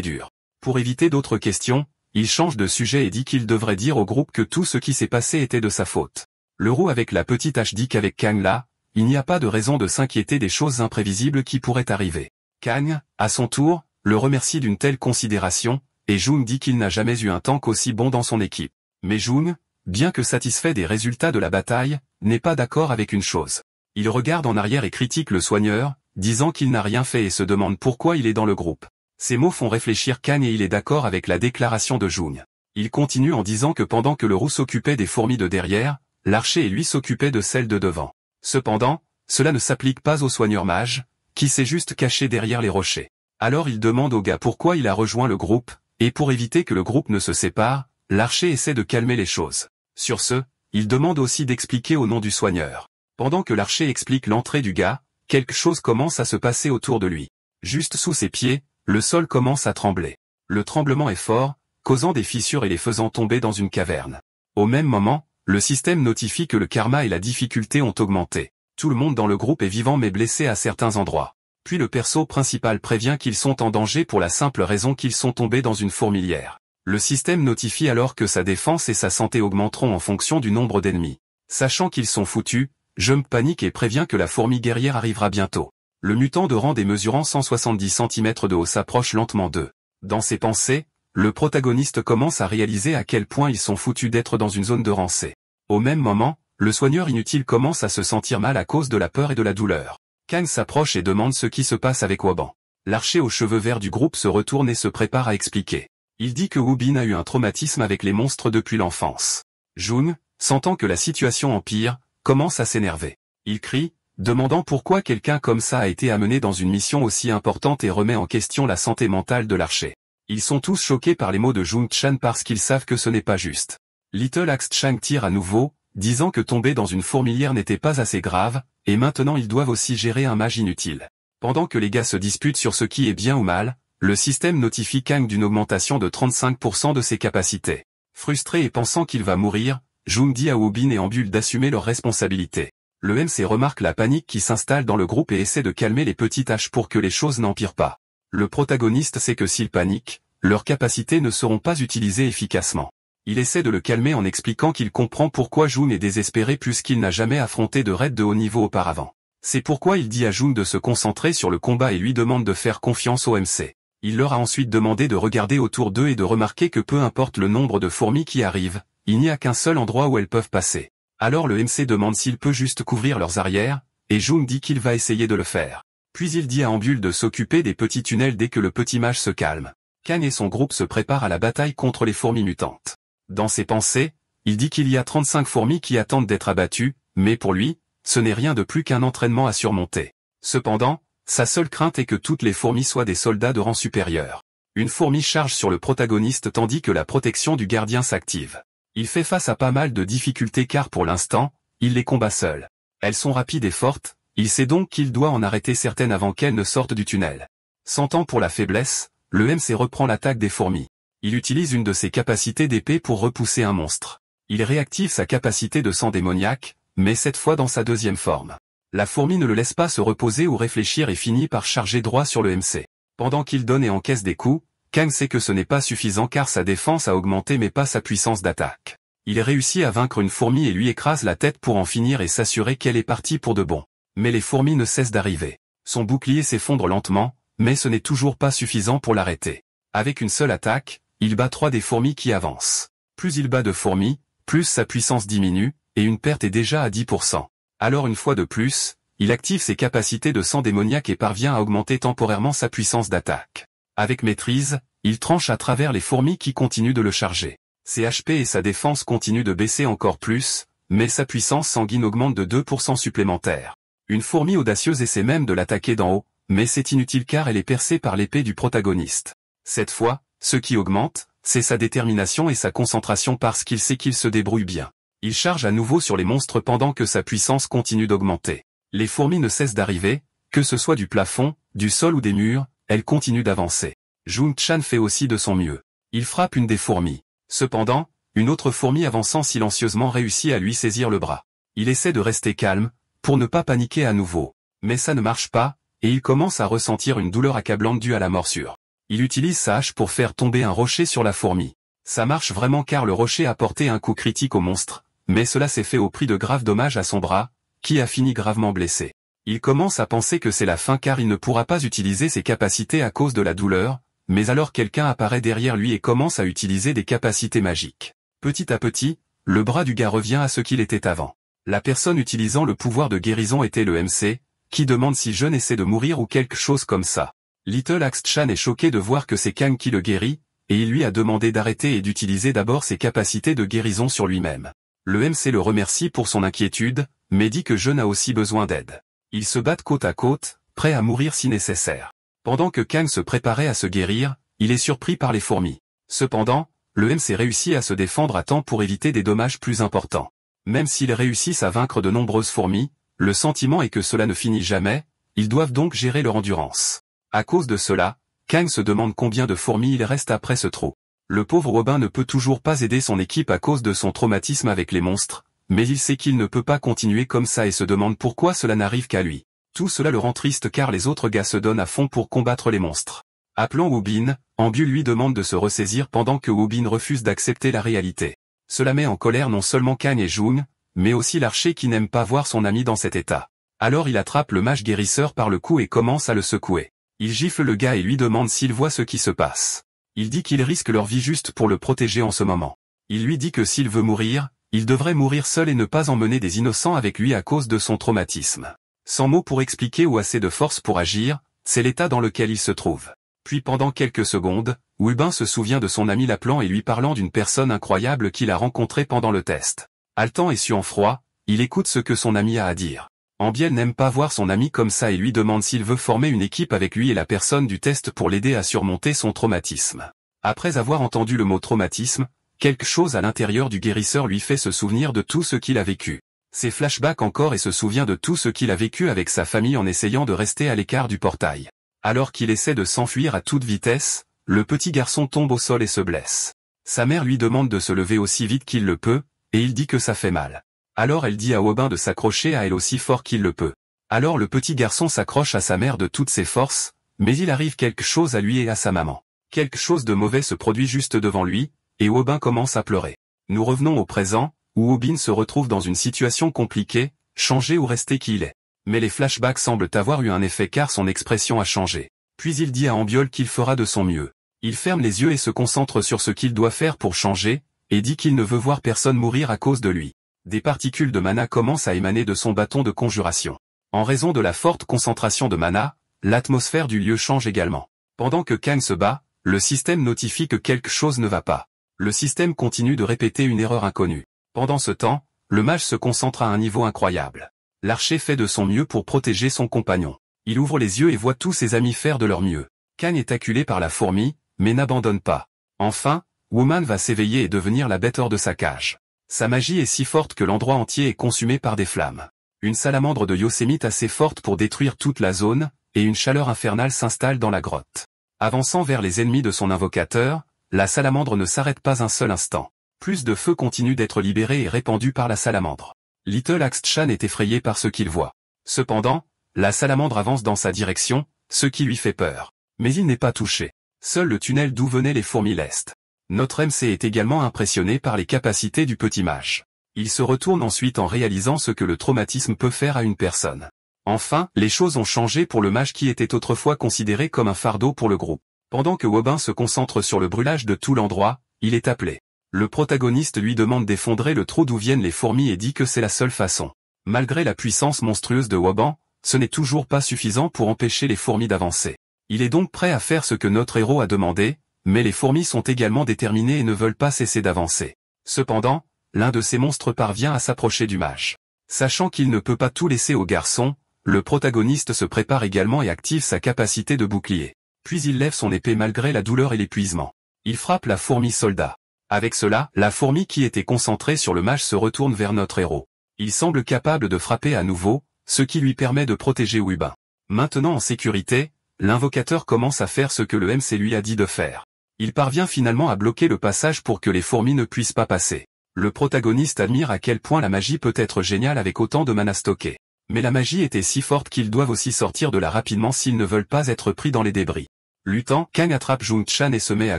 dur. Pour éviter d'autres questions, il change de sujet et dit qu'il devrait dire au groupe que tout ce qui s'est passé était de sa faute. Le roux avec la petite hache dit qu'avec Kang là, il n'y a pas de raison de s'inquiéter des choses imprévisibles qui pourraient arriver. Kang, à son tour, le remercie d'une telle considération, et Jung dit qu'il n'a jamais eu un tank aussi bon dans son équipe. Mais Jung, bien que satisfait des résultats de la bataille, n'est pas d'accord avec une chose. Il regarde en arrière et critique le soigneur, disant qu'il n'a rien fait et se demande pourquoi il est dans le groupe. Ces mots font réfléchir Kang et il est d'accord avec la déclaration de Jung. Il continue en disant que pendant que le roux s'occupait des fourmis de derrière, l'archer et lui s'occupaient de celles de devant. Cependant, cela ne s'applique pas au soigneur mage, qui s'est juste caché derrière les rochers. Alors il demande au gars pourquoi il a rejoint le groupe, et pour éviter que le groupe ne se sépare, l'archer essaie de calmer les choses. Sur ce, il demande aussi d'expliquer au nom du soigneur. Pendant que l'archer explique l'entrée du gars, quelque chose commence à se passer autour de lui. Juste sous ses pieds, le sol commence à trembler. Le tremblement est fort, causant des fissures et les faisant tomber dans une caverne. Au même moment, le système notifie que le karma et la difficulté ont augmenté. Tout le monde dans le groupe est vivant mais blessé à certains endroits. Puis le perso principal prévient qu'ils sont en danger pour la simple raison qu'ils sont tombés dans une fourmilière. Le système notifie alors que sa défense et sa santé augmenteront en fonction du nombre d'ennemis. Sachant qu'ils sont foutus, Jump panique et prévient que la fourmi guerrière arrivera bientôt. Le mutant de rang des mesurant 170 cm de haut s'approche lentement d'eux. Dans ses pensées, le protagoniste commence à réaliser à quel point ils sont foutus d'être dans une zone de rancée. Au même moment, le soigneur inutile commence à se sentir mal à cause de la peur et de la douleur. Kang s'approche et demande ce qui se passe avec Waban. L'archer aux cheveux verts du groupe se retourne et se prépare à expliquer. Il dit que Woo-bin a eu un traumatisme avec les monstres depuis l'enfance. Jun, sentant que la situation empire, commence à s'énerver. Il crie, demandant pourquoi quelqu'un comme ça a été amené dans une mission aussi importante et remet en question la santé mentale de l'archer. Ils sont tous choqués par les mots de Jung Chan parce qu'ils savent que ce n'est pas juste. Little Axe Chang tire à nouveau, disant que tomber dans une fourmilière n'était pas assez grave, et maintenant ils doivent aussi gérer un mage inutile. Pendant que les gars se disputent sur ce qui est bien ou mal, le système notifie Kang d'une augmentation de 35% de ses capacités. Frustré et pensant qu'il va mourir, Jung dit à Woo-bin et Ambule d'assumer leurs responsabilités. Le MC remarque la panique qui s'installe dans le groupe et essaie de calmer les petites haches pour que les choses n'empirent pas. Le protagoniste sait que s'ils paniquent, leurs capacités ne seront pas utilisées efficacement. Il essaie de le calmer en expliquant qu'il comprend pourquoi Jun est désespéré puisqu'il n'a jamais affronté de raid de haut niveau auparavant. C'est pourquoi il dit à Jun de se concentrer sur le combat et lui demande de faire confiance au MC. Il leur a ensuite demandé de regarder autour d'eux et de remarquer que peu importe le nombre de fourmis qui arrivent, il n'y a qu'un seul endroit où elles peuvent passer. Alors le MC demande s'il peut juste couvrir leurs arrières, et Jun dit qu'il va essayer de le faire. Puis il dit à Ambule de s'occuper des petits tunnels dès que le petit mage se calme. Kang et son groupe se préparent à la bataille contre les fourmis mutantes. Dans ses pensées, il dit qu'il y a 35 fourmis qui attendent d'être abattues, mais pour lui, ce n'est rien de plus qu'un entraînement à surmonter. Cependant, sa seule crainte est que toutes les fourmis soient des soldats de rang supérieur. Une fourmi charge sur le protagoniste tandis que la protection du gardien s'active. Il fait face à pas mal de difficultés car pour l'instant, il les combat seul. Elles sont rapides et fortes, il sait donc qu'il doit en arrêter certaines avant qu'elles ne sortent du tunnel. Sentant pour la faiblesse, le MC reprend l'attaque des fourmis. Il utilise une de ses capacités d'épée pour repousser un monstre. Il réactive sa capacité de sang démoniaque, mais cette fois dans sa deuxième forme. La fourmi ne le laisse pas se reposer ou réfléchir et finit par charger droit sur le MC. Pendant qu'il donne et encaisse des coups, Kang sait que ce n'est pas suffisant car sa défense a augmenté mais pas sa puissance d'attaque. Il réussit à vaincre une fourmi et lui écrase la tête pour en finir et s'assurer qu'elle est partie pour de bon. Mais les fourmis ne cessent d'arriver. Son bouclier s'effondre lentement, mais ce n'est toujours pas suffisant pour l'arrêter. Avec une seule attaque, il bat 3 des fourmis qui avancent. Plus il bat de fourmis, plus sa puissance diminue, et une perte est déjà à 10%. Alors une fois de plus, il active ses capacités de sang démoniaque et parvient à augmenter temporairement sa puissance d'attaque. Avec maîtrise, il tranche à travers les fourmis qui continuent de le charger. Ses HP et sa défense continuent de baisser encore plus, mais sa puissance sanguine augmente de 2% supplémentaire. Une fourmi audacieuse essaie même de l'attaquer d'en haut, mais c'est inutile car elle est percée par l'épée du protagoniste. Cette fois, ce qui augmente, c'est sa détermination et sa concentration parce qu'il sait qu'il se débrouille bien. Il charge à nouveau sur les monstres pendant que sa puissance continue d'augmenter. Les fourmis ne cessent d'arriver, que ce soit du plafond, du sol ou des murs, elles continuent d'avancer. Jung Chan fait aussi de son mieux. Il frappe une des fourmis. Cependant, une autre fourmi avançant silencieusement réussit à lui saisir le bras. Il essaie de rester calme, pour ne pas paniquer à nouveau. Mais ça ne marche pas, et il commence à ressentir une douleur accablante due à la morsure. Il utilise sa hache pour faire tomber un rocher sur la fourmi. Ça marche vraiment car le rocher a porté un coup critique au monstre, mais cela s'est fait au prix de graves dommages à son bras, qui a fini gravement blessé. Il commence à penser que c'est la fin car il ne pourra pas utiliser ses capacités à cause de la douleur, mais alors quelqu'un apparaît derrière lui et commence à utiliser des capacités magiques. Petit à petit, le bras du gars revient à ce qu'il était avant. La personne utilisant le pouvoir de guérison était le MC, qui demande si Jeune essaie de mourir ou quelque chose comme ça. Little Axe Chan est choqué de voir que c'est Kang qui le guérit, et il lui a demandé d'arrêter et d'utiliser d'abord ses capacités de guérison sur lui-même. Le MC le remercie pour son inquiétude, mais dit que Jeune a aussi besoin d'aide. Ils se battent côte à côte, prêts à mourir si nécessaire. Pendant que Kang se préparait à se guérir, il est surpris par les fourmis. Cependant, le MC réussit à se défendre à temps pour éviter des dommages plus importants. Même s'ils réussissent à vaincre de nombreuses fourmis, le sentiment est que cela ne finit jamais, ils doivent donc gérer leur endurance. À cause de cela, Kang se demande combien de fourmis il reste après ce trou. Le pauvre Robin ne peut toujours pas aider son équipe à cause de son traumatisme avec les monstres, mais il sait qu'il ne peut pas continuer comme ça et se demande pourquoi cela n'arrive qu'à lui. Tout cela le rend triste car les autres gars se donnent à fond pour combattre les monstres. Appelant Woo-bin, Ambule lui demande de se ressaisir pendant que Woo-bin refuse d'accepter la réalité. Cela met en colère non seulement Kang et Jung, mais aussi l'archer qui n'aime pas voir son ami dans cet état. Alors il attrape le mage guérisseur par le cou et commence à le secouer. Il gifle le gars et lui demande s'il voit ce qui se passe. Il dit qu'ils risquent leur vie juste pour le protéger en ce moment. Il lui dit que s'il veut mourir, il devrait mourir seul et ne pas emmener des innocents avec lui à cause de son traumatisme. Sans mots pour expliquer ou assez de force pour agir, c'est l'état dans lequel il se trouve. Puis pendant quelques secondes, Wubin se souvient de son ami l'appelant et lui parlant d'une personne incroyable qu'il a rencontrée pendant le test. Haletant et suant froid, il écoute ce que son ami a à dire. Ambiel n'aime pas voir son ami comme ça et lui demande s'il veut former une équipe avec lui et la personne du test pour l'aider à surmonter son traumatisme. Après avoir entendu le mot traumatisme, quelque chose à l'intérieur du guérisseur lui fait se souvenir de tout ce qu'il a vécu. Ses flashbacks encore et se souvient de tout ce qu'il a vécu avec sa famille en essayant de rester à l'écart du portail. Alors qu'il essaie de s'enfuir à toute vitesse, le petit garçon tombe au sol et se blesse. Sa mère lui demande de se lever aussi vite qu'il le peut, et il dit que ça fait mal. Alors elle dit à Wubin de s'accrocher à elle aussi fort qu'il le peut. Alors le petit garçon s'accroche à sa mère de toutes ses forces, mais il arrive quelque chose à lui et à sa maman. Quelque chose de mauvais se produit juste devant lui, et Wubin commence à pleurer. Nous revenons au présent, où Wubin se retrouve dans une situation compliquée, changer ou rester qui il est. Mais les flashbacks semblent avoir eu un effet car son expression a changé. Puis il dit à Ambiol qu'il fera de son mieux. Il ferme les yeux et se concentre sur ce qu'il doit faire pour changer, et dit qu'il ne veut voir personne mourir à cause de lui. Des particules de mana commencent à émaner de son bâton de conjuration. En raison de la forte concentration de mana, l'atmosphère du lieu change également. Pendant que Kang se bat, le système notifie que quelque chose ne va pas. Le système continue de répéter une erreur inconnue. Pendant ce temps, le mage se concentre à un niveau incroyable. L'archer fait de son mieux pour protéger son compagnon. Il ouvre les yeux et voit tous ses amis faire de leur mieux. Kang est acculé par la fourmi, mais n'abandonne pas. Enfin, Woman va s'éveiller et devenir la bête hors de sa cage. Sa magie est si forte que l'endroit entier est consumé par des flammes. Une salamandre de Yosemite assez forte pour détruire toute la zone, et une chaleur infernale s'installe dans la grotte. Avançant vers les ennemis de son invocateur, la salamandre ne s'arrête pas un seul instant. Plus de feu continue d'être libéré et répandu par la salamandre. Little Axe-chan est effrayé par ce qu'il voit. Cependant, la salamandre avance dans sa direction, ce qui lui fait peur. Mais il n'est pas touché. Seul le tunnel d'où venaient les fourmis l'est. Notre MC est également impressionné par les capacités du petit mage. Il se retourne ensuite en réalisant ce que le traumatisme peut faire à une personne. Enfin, les choses ont changé pour le mage qui était autrefois considéré comme un fardeau pour le groupe. Pendant que Wubin se concentre sur le brûlage de tout l'endroit, il est appelé. Le protagoniste lui demande d'effondrer le trou d'où viennent les fourmis et dit que c'est la seule façon. Malgré la puissance monstrueuse de Wubin, ce n'est toujours pas suffisant pour empêcher les fourmis d'avancer. Il est donc prêt à faire ce que notre héros a demandé, mais les fourmis sont également déterminées et ne veulent pas cesser d'avancer. Cependant, l'un de ces monstres parvient à s'approcher du mage. Sachant qu'il ne peut pas tout laisser au garçon, le protagoniste se prépare également et active sa capacité de bouclier. Puis il lève son épée malgré la douleur et l'épuisement. Il frappe la fourmi soldat. Avec cela, la fourmi qui était concentrée sur le mage se retourne vers notre héros. Il semble capable de frapper à nouveau, ce qui lui permet de protéger Wubin. Maintenant en sécurité, l'invocateur commence à faire ce que le MC lui a dit de faire. Il parvient finalement à bloquer le passage pour que les fourmis ne puissent pas passer. Le protagoniste admire à quel point la magie peut être géniale avec autant de mana stocké. Mais la magie était si forte qu'ils doivent aussi sortir de là rapidement s'ils ne veulent pas être pris dans les débris. Luttant, Kang attrape Jung-chan et se met à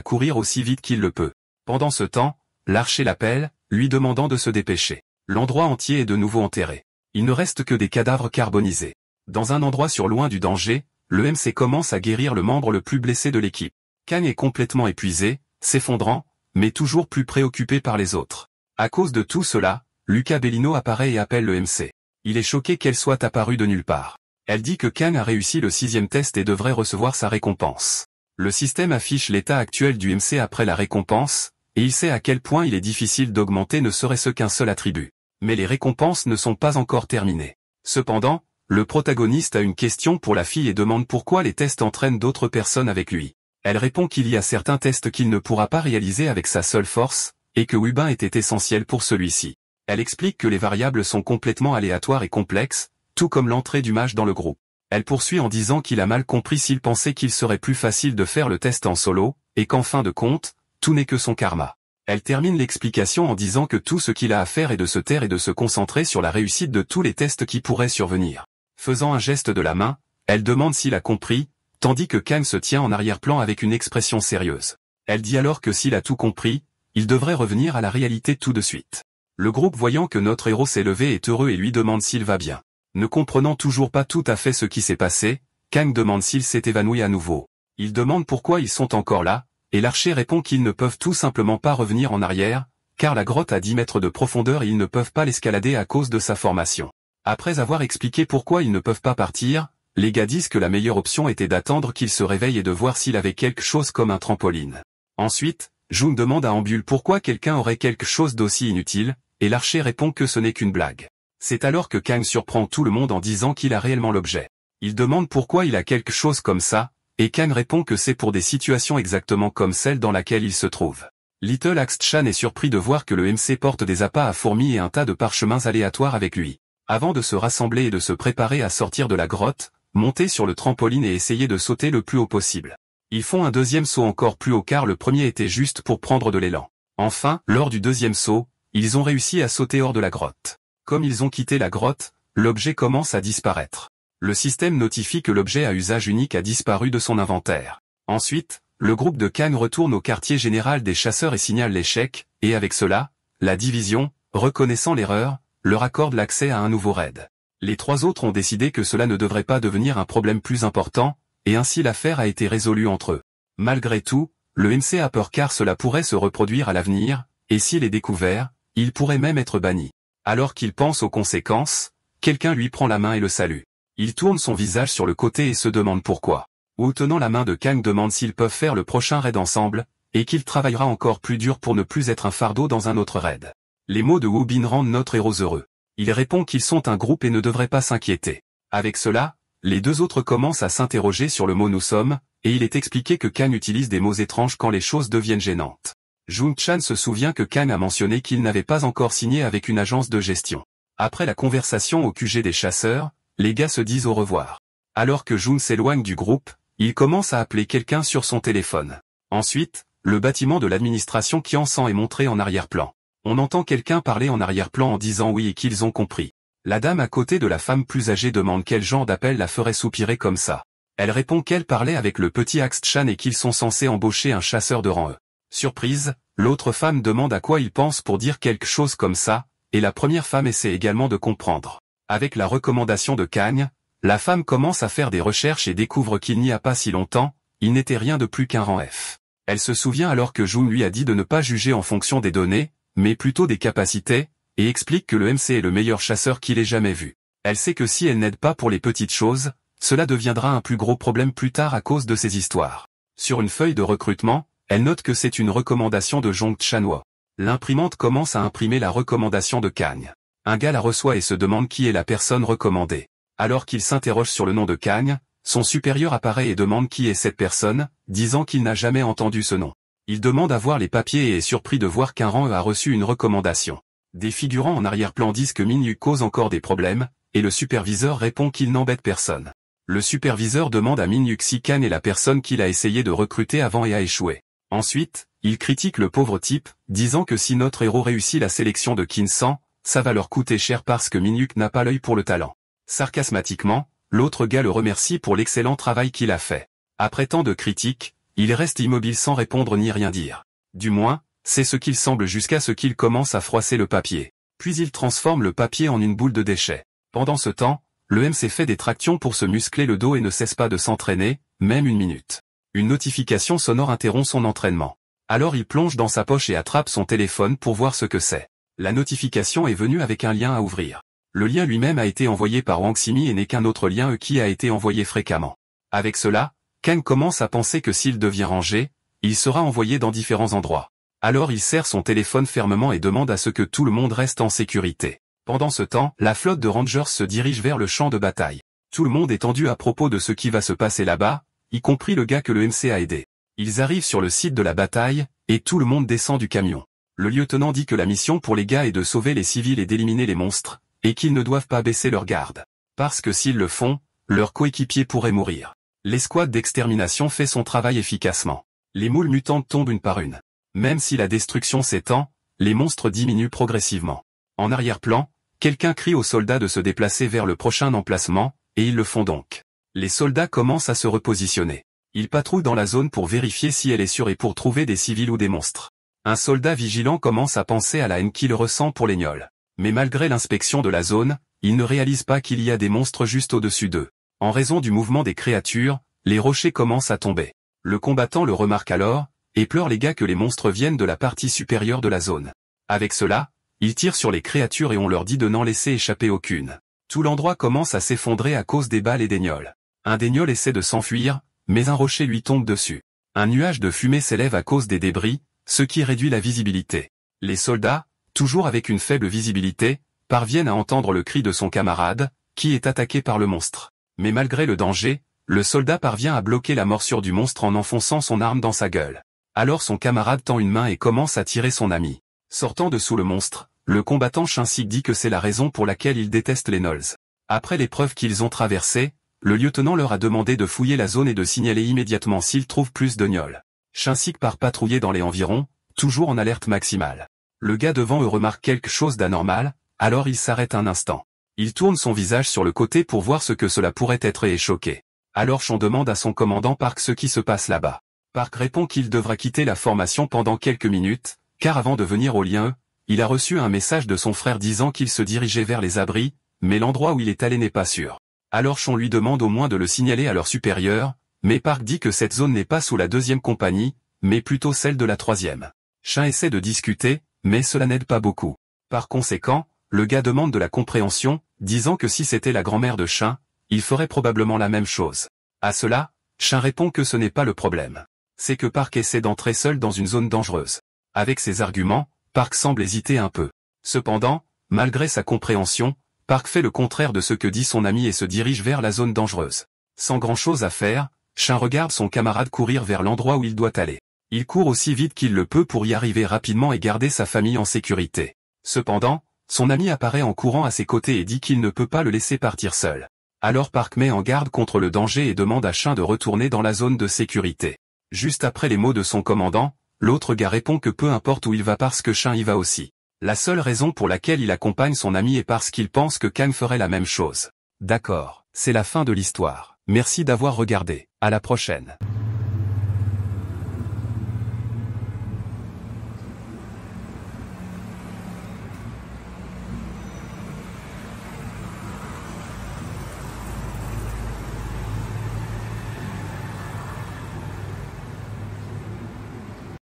courir aussi vite qu'il le peut. Pendant ce temps, l'archer l'appelle, lui demandant de se dépêcher. L'endroit entier est de nouveau enterré. Il ne reste que des cadavres carbonisés. Dans un endroit sur loin du danger, le MC commence à guérir le membre le plus blessé de l'équipe. Kang est complètement épuisé, s'effondrant, mais toujours plus préoccupé par les autres. À cause de tout cela, Luca Bellino apparaît et appelle le MC. Il est choqué qu'elle soit apparue de nulle part. Elle dit que Kang a réussi le 6e test et devrait recevoir sa récompense. Le système affiche l'état actuel du MC après la récompense, et il sait à quel point il est difficile d'augmenter ne serait-ce qu'un seul attribut. Mais les récompenses ne sont pas encore terminées. Cependant, le protagoniste a une question pour la fille et demande pourquoi les tests entraînent d'autres personnes avec lui. Elle répond qu'il y a certains tests qu'il ne pourra pas réaliser avec sa seule force, et que Wubin était essentiel pour celui-ci. Elle explique que les variables sont complètement aléatoires et complexes, tout comme l'entrée du mage dans le groupe. Elle poursuit en disant qu'il a mal compris s'il pensait qu'il serait plus facile de faire le test en solo, et qu'en fin de compte, tout n'est que son karma. Elle termine l'explication en disant que tout ce qu'il a à faire est de se taire et de se concentrer sur la réussite de tous les tests qui pourraient survenir. Faisant un geste de la main, elle demande s'il a compris, tandis que Kang se tient en arrière-plan avec une expression sérieuse. Elle dit alors que s'il a tout compris, il devrait revenir à la réalité tout de suite. Le groupe voyant que notre héros s'est levé est heureux et lui demande s'il va bien. Ne comprenant toujours pas tout à fait ce qui s'est passé, Kang demande s'il s'est évanoui à nouveau. Il demande pourquoi ils sont encore là, et l'archer répond qu'ils ne peuvent tout simplement pas revenir en arrière, car la grotte a 10 mètres de profondeur et ils ne peuvent pas l'escalader à cause de sa formation. Après avoir expliqué pourquoi ils ne peuvent pas partir, les gars disent que la meilleure option était d'attendre qu'il se réveille et de voir s'il avait quelque chose comme un trampoline. Ensuite, Jun demande à Ambul pourquoi quelqu'un aurait quelque chose d'aussi inutile, et l'archer répond que ce n'est qu'une blague. C'est alors que Kang surprend tout le monde en disant qu'il a réellement l'objet. Il demande pourquoi il a quelque chose comme ça, et Kang répond que c'est pour des situations exactement comme celle dans laquelle il se trouve. Little Axe-chan est surpris de voir que le MC porte des appâts à fourmis et un tas de parchemins aléatoires avec lui. Avant de se rassembler et de se préparer à sortir de la grotte, monter sur le trampoline et essayer de sauter le plus haut possible. Ils font un deuxième saut encore plus haut car le premier était juste pour prendre de l'élan. Enfin, lors du deuxième saut, ils ont réussi à sauter hors de la grotte. Comme ils ont quitté la grotte, l'objet commence à disparaître. Le système notifie que l'objet à usage unique a disparu de son inventaire. Ensuite, le groupe de Kang retourne au quartier général des chasseurs et signale l'échec, et avec cela, la division, reconnaissant l'erreur, leur accorde l'accès à un nouveau raid. Les trois autres ont décidé que cela ne devrait pas devenir un problème plus important, et ainsi l'affaire a été résolue entre eux. Malgré tout, le MC a peur car cela pourrait se reproduire à l'avenir, et s'il est découvert, il pourrait même être banni. Alors qu'il pense aux conséquences, quelqu'un lui prend la main et le salue. Il tourne son visage sur le côté et se demande pourquoi. Wu tenant la main de Kang demande s'ils peuvent faire le prochain raid ensemble, et qu'il travaillera encore plus dur pour ne plus être un fardeau dans un autre raid. Les mots de Wu Bin rendent notre héros heureux. Il répond qu'ils sont un groupe et ne devraient pas s'inquiéter. Avec cela, les deux autres commencent à s'interroger sur le mot nous sommes, et il est expliqué que Kang utilise des mots étranges quand les choses deviennent gênantes. Jun-chan se souvient que Kang a mentionné qu'il n'avait pas encore signé avec une agence de gestion. Après la conversation au QG des chasseurs, les gars se disent au revoir. Alors que Jun s'éloigne du groupe, il commence à appeler quelqu'un sur son téléphone. Ensuite, le bâtiment de l'administration Kiansan est montré en arrière-plan. On entend quelqu'un parler en arrière-plan en disant oui et qu'ils ont compris. La dame à côté de la femme plus âgée demande quel genre d'appel la ferait soupirer comme ça. Elle répond qu'elle parlait avec le petit Axe-chan et qu'ils sont censés embaucher un chasseur de rang E. Surprise, l'autre femme demande à quoi il pense pour dire quelque chose comme ça, et la première femme essaie également de comprendre. Avec la recommandation de Kang, la femme commence à faire des recherches et découvre qu'il n'y a pas si longtemps, il n'était rien de plus qu'un rang F. Elle se souvient alors que Jun lui a dit de ne pas juger en fonction des données, mais plutôt des capacités, et explique que le MC est le meilleur chasseur qu'il ait jamais vu. Elle sait que si elle n'aide pas pour les petites choses, cela deviendra un plus gros problème plus tard à cause de ces histoires. Sur une feuille de recrutement, elle note que c'est une recommandation de Jong Chanwa. L'imprimante commence à imprimer la recommandation de Kang. Un gars la reçoit et se demande qui est la personne recommandée. Alors qu'il s'interroge sur le nom de Kang, son supérieur apparaît et demande qui est cette personne, disant qu'il n'a jamais entendu ce nom. Il demande à voir les papiers et est surpris de voir qu'un rang E a reçu une recommandation. Des figurants en arrière-plan disent que Minyu cause encore des problèmes, et le superviseur répond qu'il n'embête personne. Le superviseur demande à Minyu si Kang est la personne qu'il a essayé de recruter avant et a échoué. Ensuite, il critique le pauvre type, disant que si notre héros réussit la sélection de Kinsan, ça va leur coûter cher parce que Minyu n'a pas l'œil pour le talent. Sarcasmatiquement, l'autre gars le remercie pour l'excellent travail qu'il a fait. Après tant de critiques, il reste immobile sans répondre ni rien dire. Du moins, c'est ce qu'il semble jusqu'à ce qu'il commence à froisser le papier. Puis il transforme le papier en une boule de déchets. Pendant ce temps, le MC fait des tractions pour se muscler le dos et ne cesse pas de s'entraîner, même une minute. Une notification sonore interrompt son entraînement. Alors il plonge dans sa poche et attrape son téléphone pour voir ce que c'est. La notification est venue avec un lien à ouvrir. Le lien lui-même a été envoyé par Wang Simi et n'est qu'un autre lien qui a été envoyé fréquemment. Avec cela, Kang commence à penser que s'il devient rangé, il sera envoyé dans différents endroits. Alors il serre son téléphone fermement et demande à ce que tout le monde reste en sécurité. Pendant ce temps, la flotte de Rangers se dirige vers le champ de bataille. Tout le monde est tendu à propos de ce qui va se passer là-bas, y compris le gars que le MC a aidé. Ils arrivent sur le site de la bataille, et tout le monde descend du camion. Le lieutenant dit que la mission pour les gars est de sauver les civils et d'éliminer les monstres, et qu'ils ne doivent pas baisser leur garde. Parce que s'ils le font, leurs coéquipiers pourraient mourir. L'escouade d'extermination fait son travail efficacement. Les moules mutantes tombent une par une. Même si la destruction s'étend, les monstres diminuent progressivement. En arrière-plan, quelqu'un crie aux soldats de se déplacer vers le prochain emplacement, et ils le font donc. Les soldats commencent à se repositionner. Ils patrouillent dans la zone pour vérifier si elle est sûre et pour trouver des civils ou des monstres. Un soldat vigilant commence à penser à la haine qu'il ressent pour les gnolls. Mais malgré l'inspection de la zone, il ne réalise pas qu'il y a des monstres juste au-dessus d'eux. En raison du mouvement des créatures, les rochers commencent à tomber. Le combattant le remarque alors, et pleure les gars que les monstres viennent de la partie supérieure de la zone. Avec cela, ils tirent sur les créatures et on leur dit de n'en laisser échapper aucune. Tout l'endroit commence à s'effondrer à cause des balles et des gnolls. Un des gnolls essaie de s'enfuir, mais un rocher lui tombe dessus. Un nuage de fumée s'élève à cause des débris, ce qui réduit la visibilité. Les soldats, toujours avec une faible visibilité, parviennent à entendre le cri de son camarade, qui est attaqué par le monstre. Mais malgré le danger, le soldat parvient à bloquer la morsure du monstre en enfonçant son arme dans sa gueule. Alors son camarade tend une main et commence à tirer son ami. Sortant de sous le monstre, le combattant Shinsik dit que c'est la raison pour laquelle il déteste les gnolls. Après l'épreuve qu'ils ont traversée, le lieutenant leur a demandé de fouiller la zone et de signaler immédiatement s'ils trouvent plus de gnolls. Shinsik part patrouiller dans les environs, toujours en alerte maximale. Le gars devant eux remarque quelque chose d'anormal, alors il s'arrête un instant. Il tourne son visage sur le côté pour voir ce que cela pourrait être et est choqué. Alors Sean demande à son commandant Park ce qui se passe là-bas. Park répond qu'il devra quitter la formation pendant quelques minutes, car avant de venir au lien, il a reçu un message de son frère disant qu'il se dirigeait vers les abris, mais l'endroit où il est allé n'est pas sûr. Alors Sean lui demande au moins de le signaler à leur supérieur, mais Park dit que cette zone n'est pas sous la 2e compagnie, mais plutôt celle de la 3e. Sean essaie de discuter, mais cela n'aide pas beaucoup. Par conséquent, le gars demande de la compréhension, disant que si c'était la grand-mère de Sean, il ferait probablement la même chose. À cela, Sean répond que ce n'est pas le problème. C'est que Park essaie d'entrer seul dans une zone dangereuse. Avec ses arguments, Park semble hésiter un peu. Cependant, malgré sa compréhension, Park fait le contraire de ce que dit son ami et se dirige vers la zone dangereuse. Sans grand-chose à faire, Sean regarde son camarade courir vers l'endroit où il doit aller. Il court aussi vite qu'il le peut pour y arriver rapidement et garder sa famille en sécurité. Cependant, son ami apparaît en courant à ses côtés et dit qu'il ne peut pas le laisser partir seul. Alors Park met en garde contre le danger et demande à Sean de retourner dans la zone de sécurité. Juste après les mots de son commandant, l'autre gars répond que peu importe où il va parce que Sean y va aussi. La seule raison pour laquelle il accompagne son ami est parce qu'il pense que Kang ferait la même chose. D'accord, c'est la fin de l'histoire. Merci d'avoir regardé. À la prochaine.